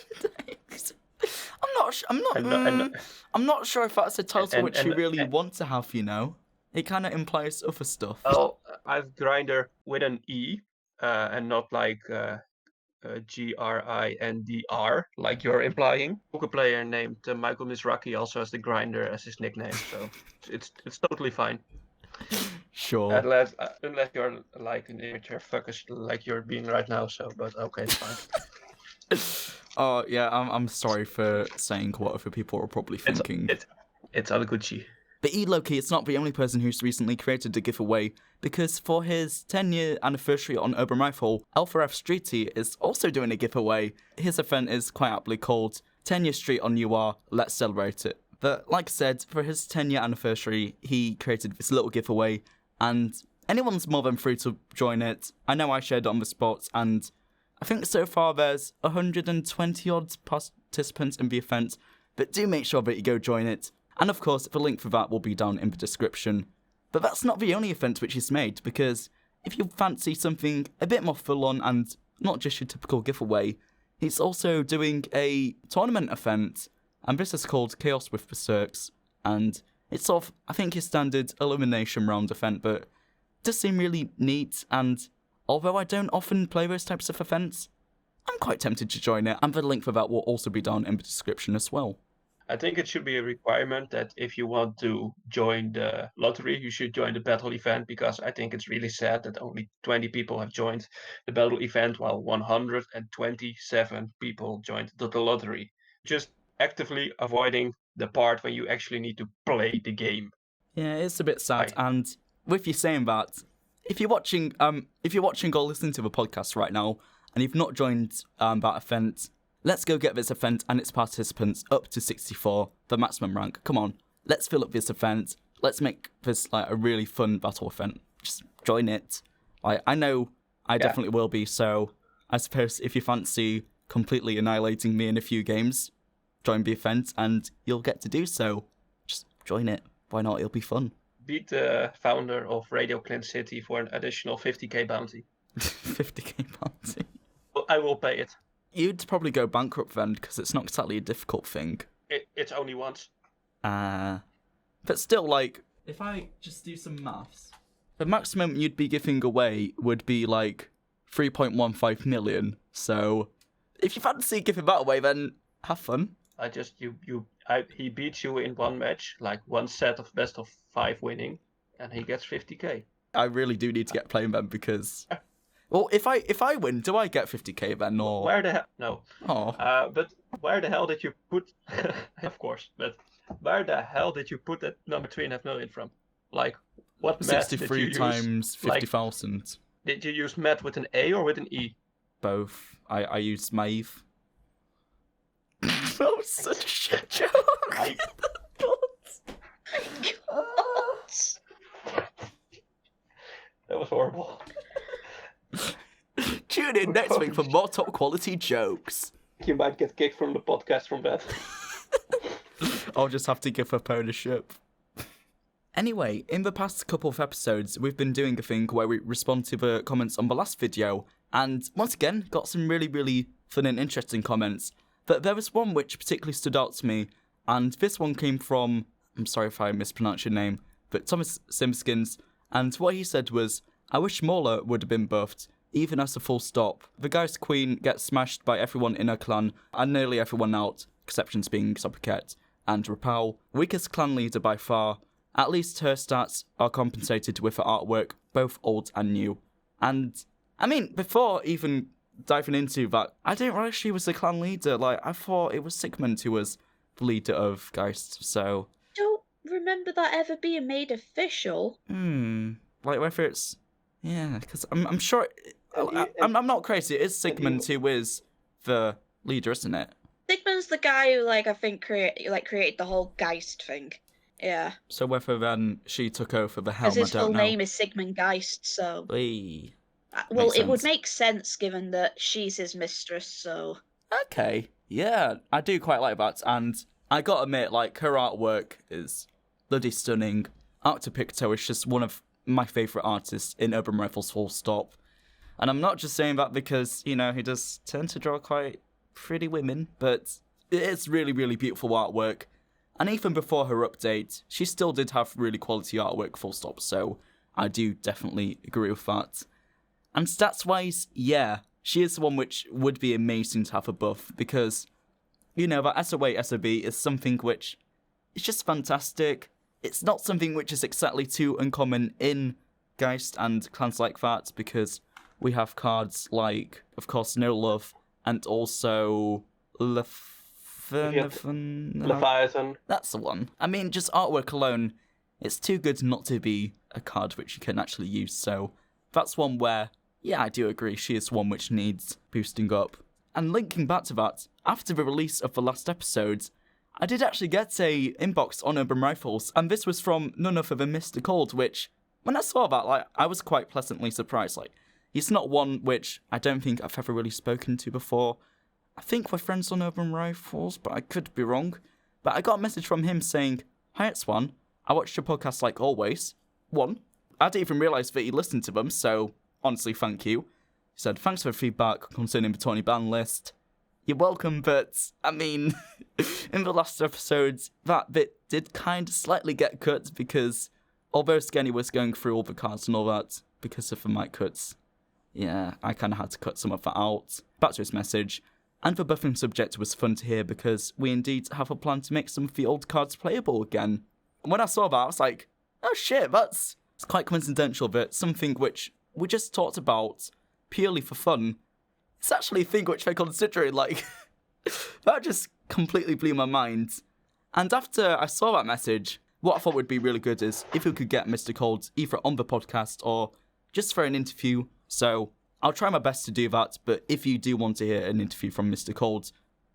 I'm not sure if that's a title which you really want to have. You know, it kind of implies other stuff. Well, I've Grinder with an E, and not like GRINDR, like you're implying. Poker player named Michael Mizraki also has the Grinder as his nickname, so it's totally fine. Sure. Unless you're like an immature fucker like you're being right now, so but okay, it's fine. Oh yeah, I'm sorry for saying what other people are probably thinking. It's all Gucci. But eLowki is not the only person who's recently created a giveaway, because for his 10-year anniversary on Urban Rifle, L4F Streeti is also doing a giveaway. His event is quite aptly called 10-Year Street on UR, Let's Celebrate It. But like I said, for his 10-year anniversary, he created this little giveaway, and anyone's more than free to join it. I know I shared it on the spot, and I think so far there's 120-odd participants in the event, but do make sure that you go join it. And of course, the link for that will be down in the description. But that's not the only event which he's made, because if you fancy something a bit more full-on and not just your typical giveaway, he's also doing a tournament event, and this is called Chaos with Berserks, and it's sort of, I think, his standard elimination round event, but it does seem really neat, and although I don't often play those types of events, I'm quite tempted to join it, and the link for that will also be down in the description as well. I think it should be a requirement that if you want to join the lottery, you should join the battle event, because I think it's really sad that only 20 people have joined the battle event while 127 people joined the lottery. Just actively avoiding the part when you actually need to play the game. Yeah, it's a bit sad. And with you saying that, if you're watching or listening to the podcast right now and you've not joined that event, let's go get this event and its participants up to 64, the maximum rank. Come on, let's fill up this event. Let's make this like a really fun battle event. Just join it. I know I definitely will be, so I suppose if you fancy completely annihilating me in a few games, join the event and you'll get to do so. Just join it. Why not? It'll be fun. Beat the founder of Radio Clint City for an additional 50k bounty. 50k bounty. Well, I will pay it. You'd probably go bankrupt then, because it's not exactly a difficult thing. It's only once. But still, like, if I just do some maths, the maximum you'd be giving away would be like 3.15 million. So if you fancy giving that away, then have fun. He beats you in one match, like one set of best of 5 winning, and he gets 50k. I really do need to get playing then, because well, if I win, do I get 50k then, or where the hell? No. Oh. But where the hell did you put? Of course, but where the hell did you put that number 3.5 million from? Like, what math did you 63 use? times 50,000. Did you use Matt with an A or with an E? Both. I used Maeve. That was such a shit joke. That was horrible. Tune in next week for more top quality jokes. You might get kicked from the podcast from that. I'll just have to give up ownership. Anyway, in the past couple of episodes, we've been doing a thing where we respond to the comments on the last video, and once again, got some really, really fun and interesting comments. But there was one which particularly stood out to me, and this one came from, I'm sorry if I mispronounced your name, but Thomas Simpkins, and what he said was, I wish Mauler would have been buffed, even as a full stop. The guy's queen gets smashed by everyone in her clan, and nearly everyone out, exceptions being Sopiket and Rapal, weakest clan leader by far. At least her stats are compensated with her artwork, both old and new. And, I mean, before even diving into that, I didn't realize she was the clan leader. Like, I thought it was Sigmund who was the leader of Geist, so... Don't remember that ever being made official. Like, whether it's... Yeah, because I'm sure... I'm not crazy, it is Sigmund who is the leader, isn't it? Sigmund's the guy who, like, I think created the whole Geist thing. Yeah. So whether then she took over the helm, I don't know. Because his full name is Sigmund Geist, so... Eee. Well, Makes it would sense. make sense given that she's his mistress, so... Okay, yeah, I do quite like that, and I gotta admit, like, her artwork is bloody stunning. Arcto Picto is just one of my favourite artists in Urban Rifles, full stop. And I'm not just saying that because, you know, he does tend to draw quite pretty women, but it is really, really beautiful artwork. And even before her update, she still did have really quality artwork, full stop, so I do definitely agree with that. And stats-wise, yeah, she is the one which would be amazing to have a buff, because, you know, that SOA SOB is something which is just fantastic. It's not something which is exactly too uncommon in Geist and clans like that, because we have cards like, of course, No Love, and also Leviathan. That's the one. I mean, just artwork alone, it's too good not to be a card which you can actually use, so that's one where, yeah, I do agree, she is one which needs boosting up. And linking back to that, after the release of the last episode, I did actually get a inbox on Urban Rifles, and this was from none other than Mr. Cold, which, when I saw that, like, I was quite pleasantly surprised. Like, he's not one which I don't think I've ever really spoken to before. I think we're friends on Urban Rifles, but I could be wrong. But I got a message from him saying, Hi, Itzzwan, I watched your podcast like always. One, I didn't even realise that he listened to them, so honestly, thank you. He said, thanks for the feedback concerning the Tony ban list. You're welcome, but, I mean, in the last episode, that bit did kind of slightly get cut because, although Skenny was going through all the cards and all that, because of the mic cuts, yeah, I kind of had to cut some of that out. Back to his message. And the buffing subject was fun to hear because we indeed have a plan to make some of the old cards playable again. And when I saw that, I was like, oh shit, it's quite coincidental, but something which we just talked about purely for fun. It's actually a thing which we're considering, like, that just completely blew my mind. And after I saw that message, what I thought would be really good is if we could get Mr. Cold either on the podcast or just for an interview. So I'll try my best to do that, but if you do want to hear an interview from Mr. Cold,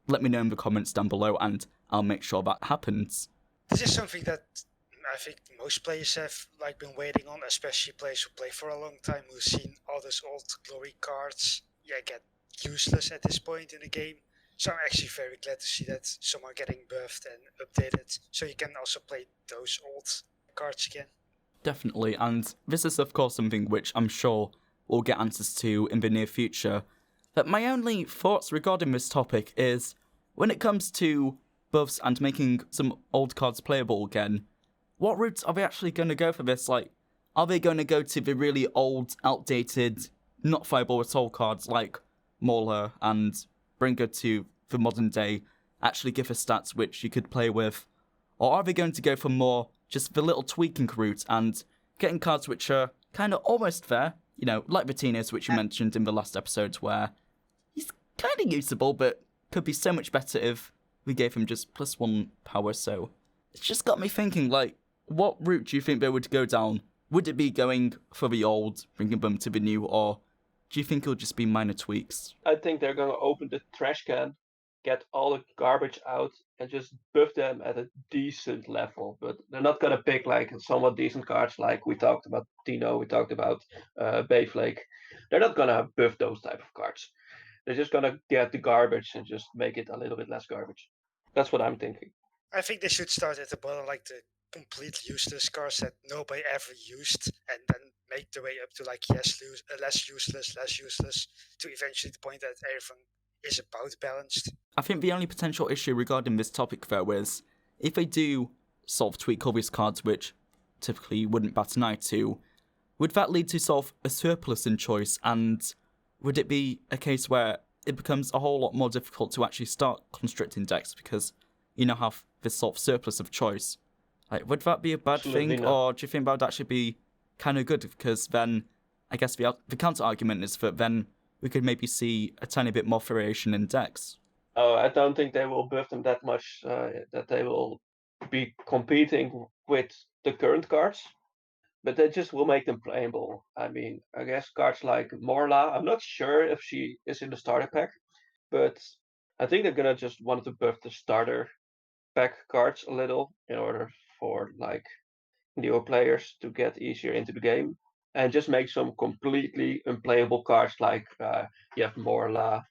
let me know in the comments down below and I'll make sure that happens. This is something that I think most players have like been waiting on, especially players who play for a long time, who've seen all those old glory cards get useless at this point in the game. So I'm actually very glad to see that some are getting buffed and updated, so you can also play those old cards again. Definitely, and this is of course something which I'm sure we'll get answers to in the near future. But my only thoughts regarding this topic is, when it comes to buffs and making some old cards playable again, what route are they actually going to go for this? Like, are they going to go to the really old, outdated, not fireable at all cards like Mauler and bring her to the modern day, actually give her stats which you could play with? Or are they going to go for more just the little tweaking route and getting cards which are kind of almost there? You know, like Bettinos, which you mentioned in the last episode, where he's kind of usable, but could be so much better if we gave him just +1 power. So it's just got me thinking, like, what route do you think they would go down would it be going for the old, bringing them to the new, or do you think it'll just be minor tweaks? I think they're going to open the trash can, get all the garbage out, and just buff them at a decent level. But they're not going to pick like somewhat decent cards like we talked about Dino, we talked about Bayflake. They're not going to buff those type of cards. They're just going to get the garbage and just make it a little bit less garbage. That's what I'm thinking. I think they should start at the bottom, like the completely useless cards that nobody ever used, and then make the way up to like less useless, to eventually the point that everything is about balanced. I think the only potential issue regarding this topic, though, is if they do sort of tweak all these cards, which typically you wouldn't bat an eye to, would that lead to sort of a surplus in choice, and would it be a case where it becomes a whole lot more difficult to actually start constricting decks because you now have this sort of surplus of choice? Like, would that be a bad Absolutely thing, not. or do you think that would actually be kind of good? Because then, I guess the counter argument is that then we could maybe see a tiny bit more variation in decks. Oh, I don't think they will buff them that much that they will be competing with the current cards, but they just will make them playable. I mean, I guess cards like Morla, I'm not sure if she is in the starter pack, but I think they're gonna just want to buff the starter pack cards a little in order for like newer players to get easier into the game, and just make some completely unplayable cards like you have Morla,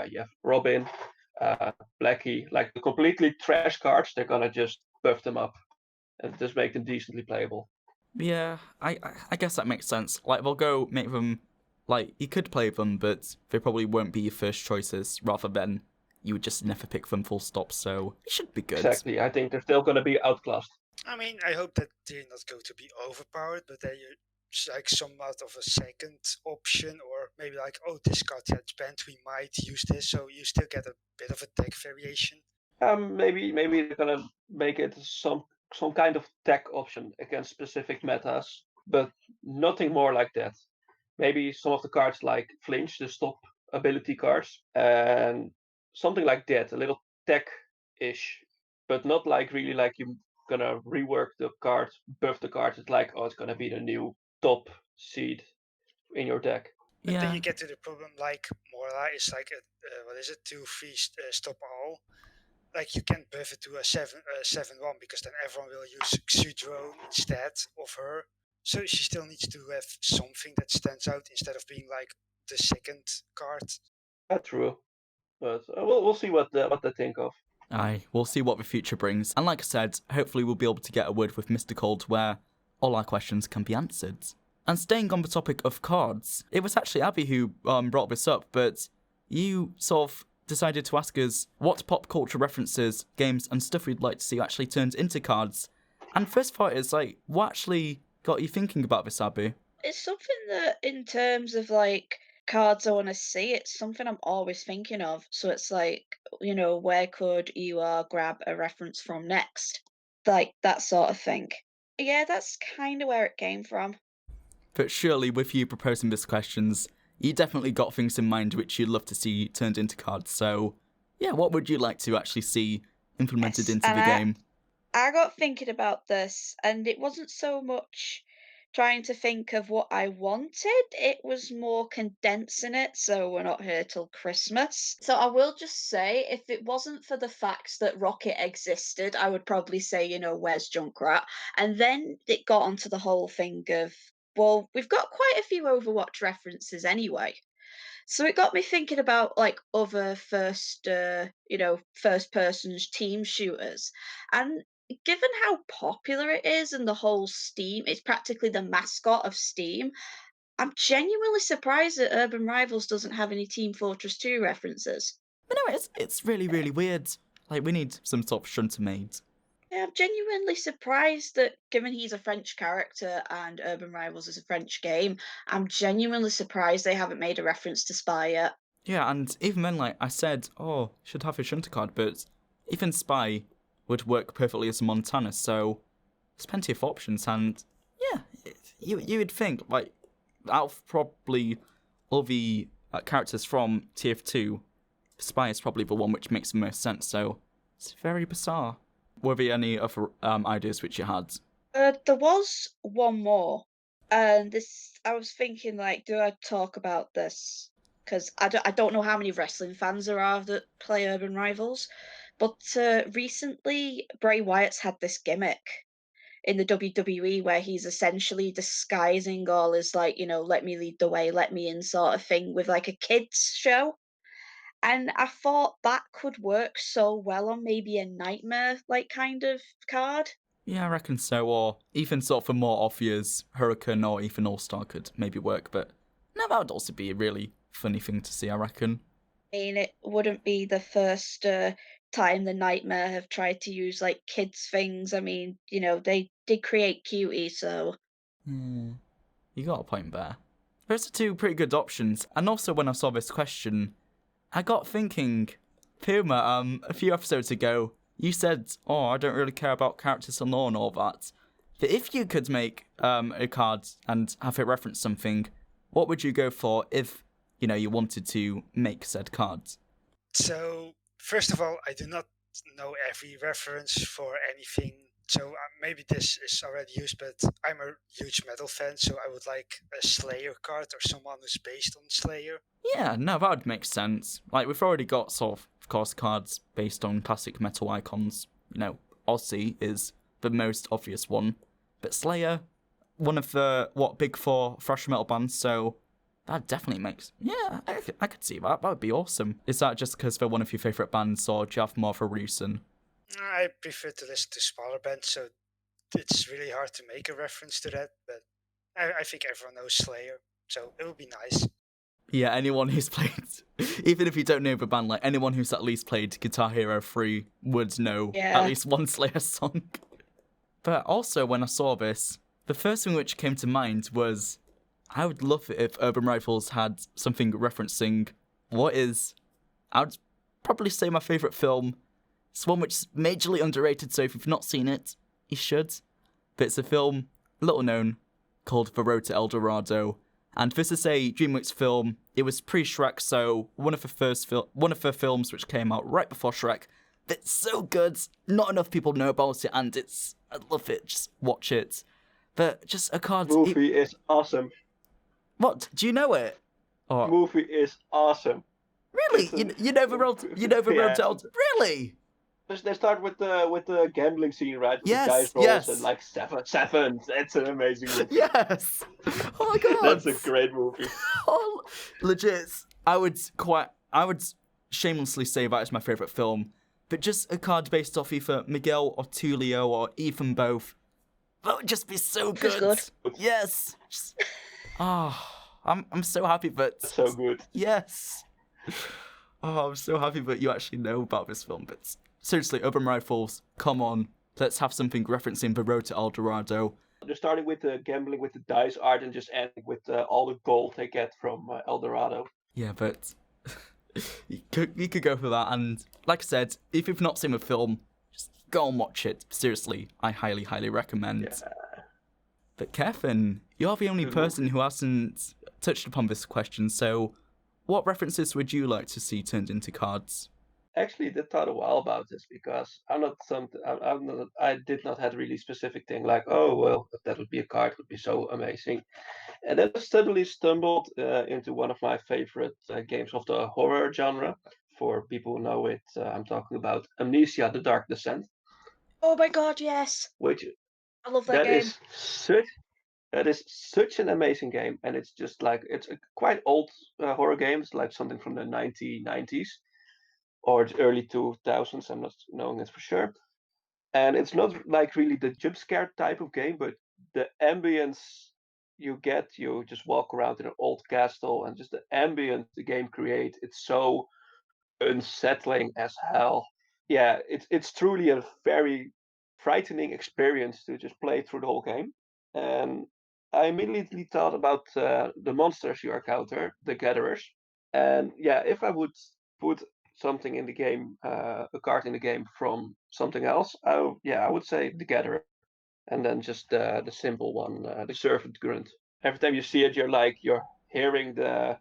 you have Robin, Blackie, like the completely trash cards. They're gonna just buff them up and just make them decently playable. Yeah, I guess that makes sense. Like, they'll go make them, like, you could play them, but they probably won't be your first choices, rather than you would just never pick them full stop, so it should be good. Exactly. I think they're still gonna be outclassed. I mean, I hope that they're not going to be overpowered, but they're like somewhat of a second option, or maybe like, oh, this card gets banned, we might use this, so you still get a bit of a deck variation. Maybe they're gonna make it some kind of tech option against specific metas, but nothing more like that. Maybe some of the cards like Flinch, the stop ability cards, and something like that, a little tech-ish, but not like really like you're gonna rework the cards, buff the cards. It's like, oh, it's gonna be the new top seed in your deck. But then Yeah, you get to the problem like Morla is like a 2-3 stop all. Like you can buff it to a 7-1 because then everyone will use Xudrone instead of her. So she still needs to have something that stands out instead of being like the second card. That's true, but we'll see what they think of. aye, we'll see what the future brings. And like I said, hopefully we'll be able to get a word with Mr. Cold where all our questions can be answered. And staying on the topic of cards, it was actually Abby who brought this up, but you sort of decided to ask us what pop culture references, games, and stuff we'd like to see actually turned into cards. And first thought is, like, what actually got you thinking about this, Abby? It's something that, in terms of like cards I want to see, it's something I'm always thinking of. So it's like, where could you grab a reference from next? Like that sort of thing. Yeah, that's kind of where it came from. But surely, with you proposing these questions, you definitely got things in mind which you'd love to see turned into cards. So, yeah, what would you like to actually see implemented Yes, into the and game? I got thinking about this, and it wasn't so much trying to think of what I wanted, it was more condensing it so we're not here till Christmas. So I will just say, if it wasn't for the fact that Rocket existed, I would probably say, where's Junkrat? And then it got onto the whole thing of, well, we've got quite a few Overwatch references anyway. So it got me thinking about like other first person's team shooters. And given how popular it is and the whole Steam, it's practically the mascot of Steam. I'm genuinely surprised that Urban Rivals doesn't have any Team Fortress 2 references. But no, it's really, really weird. Like, we need some sort of shunter made. Yeah, I'm genuinely surprised that, given he's a French character and Urban Rivals is a French game, I'm genuinely surprised they haven't made a reference to Spy yet. Yeah, and even then, like, I said, oh, should have a shunter card, but even Spy would work perfectly as a Montana, so there's plenty of options, and yeah, you would think, like, out of probably all the characters from TF2, Spy is probably the one which makes the most sense, so it's very bizarre. Were there any other ideas which you had? There was one more, And this, I was thinking, like, do I talk about this? Because I don't know how many wrestling fans there are that play Urban Rivals, but recently Bray Wyatt's had this gimmick in the WWE where he's essentially disguising all his, like, let me lead the way, let me in sort of thing with like a kids show. And I thought that could work so well on maybe a nightmare like kind of card. Yeah, I reckon so. Or even sort of a more obvious Hurricane or even All-Star could maybe work. But no, that would also be a really funny thing to see, I reckon. I mean, it wouldn't be the first time the Nightmare have tried to use like kids things. I mean, they did create Cutie, so Hmm, you got a point there. Those are two pretty good options. And also when I saw this question, I got thinking, Puma, a few episodes ago, you said, oh, I don't really care about characters and lore and all that. But if you could make a card and have it reference something, what would you go for if, you wanted to make said cards? So, first of all, I do not know every reference for anything. So maybe this is already used, but I'm a huge metal fan, so I would like a Slayer card or someone who's based on Slayer. Yeah, no, that would make sense. Like, we've already got sort of course, cards based on classic metal icons. Ozzy is the most obvious one. But Slayer, one of the, big four thrash metal bands, so that definitely makes... Yeah, I could see that. That would be awesome. Is that just because they're one of your favourite bands, or do you have more of a reason? I prefer to listen to smaller bands, so it's really hard to make a reference to that, but I think everyone knows Slayer, so it would be nice. Yeah, anyone who's played, even if you don't know the band, like anyone who's at least played Guitar Hero 3 would know at least one Slayer song. But also, when I saw this, the first thing which came to mind was, I would love it if Urban Rivals had something referencing I would probably say my favourite film. It's one which is majorly underrated, so if you've not seen it, you should. But it's a film, little known, called The Road to El Dorado. And this is a DreamWorks film. It was pre-Shrek, so one of the films which came out right before Shrek. It's so good. Not enough people know about it, and I love it. Just watch it. But just a card. Movie is awesome. What? Do you know it? Or... Movie is awesome. Really? You know the road to El. Really? They start with the gambling scene, right? Yes, the dice rolls yes. And like seven. It's an amazing movie. Yes. Oh my god. That's a great movie. Oh, legit. I would shamelessly say that is my favourite film. But just a card based off either Miguel or Tulio or even both. That would just be so good. Good. Yes. I'm so happy that. So good. Yes. Oh, I'm so happy that you actually know about this film. But seriously, Urban Rifles, come on. Let's have something referencing The Road to El Dorado. They're starting with the gambling with the dice art and just ending with all the gold they get from El Dorado. Yeah, but you could go for that. And like I said, if you've not seen the film, just go and watch it. Seriously, I highly, highly recommend. Yeah. But Kevin, you're the only person who hasn't touched upon this question, so what references would you like to see turned into cards? Actually, I did thought a while about this because I did not have a really specific thing like, oh, well, if that would be a card, it would be so amazing. And then I suddenly stumbled into one of my favorite games of the horror genre. For people who know it, I'm talking about Amnesia: The Dark Descent. Oh my god, yes! Which I love that game. That is such an amazing game, and it's just like it's a quite old horror game. It's like something from the 1990s or the early 2000s. I'm not knowing this for sure. And it's not like really the jump scare type of game, but the ambience you get, you just walk around in an old castle, and just the ambience the game creates, it's so unsettling as hell. Yeah, it's truly a very frightening experience to just play through the whole game. And I immediately thought about the monsters you encounter, the gatherers. And yeah, if I would put something in the game, a card in the game from something else, I would say the gatherer. And then just the simple one, the servant grunt. Every time you see it, you're hearing the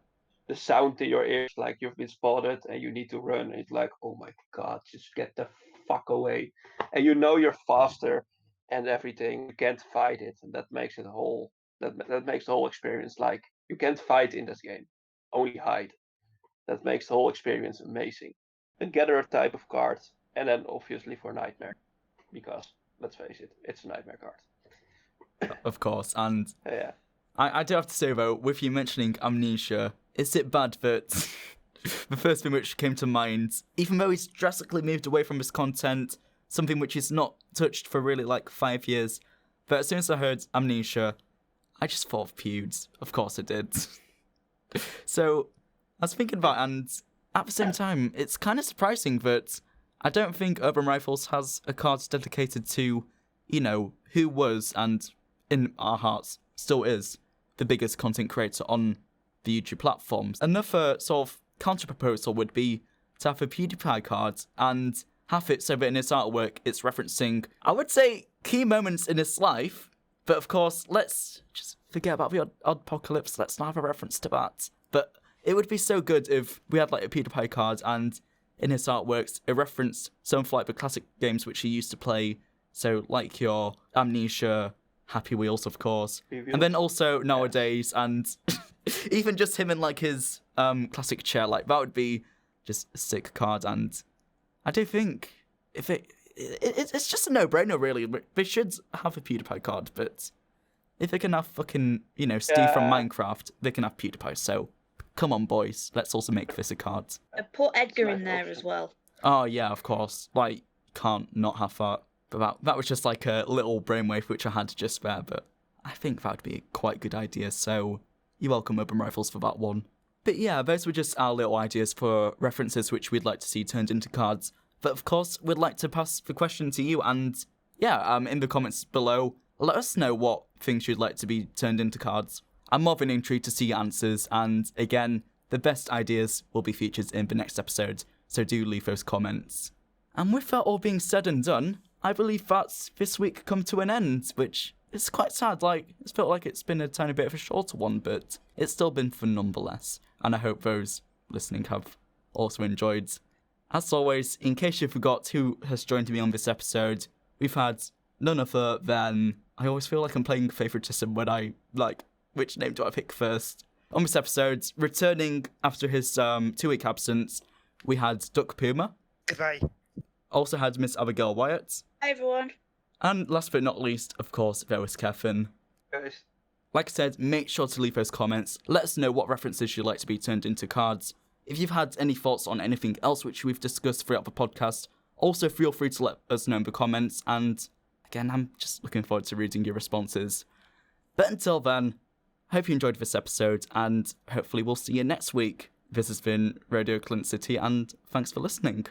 sound in your ears, like you've been spotted and you need to run. It's like, oh my god, just get the fuck away. And you're faster and everything. You can't fight it, and that makes it a whole That makes the whole experience like you can't fight in this game, only hide. That makes the whole experience amazing. A gatherer type of card, and then obviously for Nightmare, because let's face it, it's a Nightmare card. Of course, and Yeah. I do have to say though, with you mentioning Amnesia, is it bad that the first thing which came to mind, even though he's drastically moved away from his content, something which he's not touched for really like 5 years, but as soon as I heard Amnesia, I just thought of Pewds. Of course I did. So I was thinking about, and at the same time, it's kind of surprising that I don't think Urban Rifles has a card dedicated to, you know, who was, and in our hearts still is, the biggest content creator on the YouTube platforms. Another sort of counter-proposal would be to have a PewDiePie card and have it so that in its artwork it's referencing, I would say, key moments in his life, but of course, let's just forget about the Oddpocalypse, let's not have a reference to that. But it would be so good if we had like a PewDiePie card and in his artworks it referenced some of like the classic games which he used to play, so like your Amnesia, Happy Wheels, of course, and then also nowadays, and even just him in like his classic chair, like that would be just a sick card. And I do think if it's just a no-brainer really. They should have a PewDiePie card, but if they can have fucking, you know, Steve from Minecraft, they can have PewDiePie. So come on, boys, let's also make this a card. Put Edgar in there as well. Oh yeah, of course. Like, can't not have that. But that was just like a little brainwave which I had just there, but I think that would be a quite good idea, so you're welcome, Urban Rifles, for that one. But yeah, those were just our little ideas for references which we'd like to see turned into cards. But of course, we'd like to pass the question to you, and yeah, in the comments below, let us know what things you'd like to be turned into cards. I'm more than intrigued to see your answers, and again, the best ideas will be featured in the next episode, so do leave those comments. And with that all being said and done, I believe that's this week come to an end, which is quite sad. Like, it's felt like it's been a tiny bit of a shorter one, but it's still been fun nonetheless. And I hope those listening have also enjoyed. As always, in case you forgot who has joined me on this episode, we've had none other than, I always feel like I'm playing favoritism when I, like, which name do I pick first? On this episode, returning after his 2-week absence, we had DUC-Puma. Goodbye. Also had Miss AbigailWyatt. Hi everyone. And last but not least, of course, there was Kevin. Guys. Like I said, make sure to leave those comments. Let us know what references you'd like to be turned into cards. If you've had any thoughts on anything else which we've discussed throughout the podcast, also feel free to let us know in the comments. And again, I'm just looking forward to reading your responses. But until then, hope you enjoyed this episode, and hopefully we'll see you next week. This has been Radio Clint City, and thanks for listening.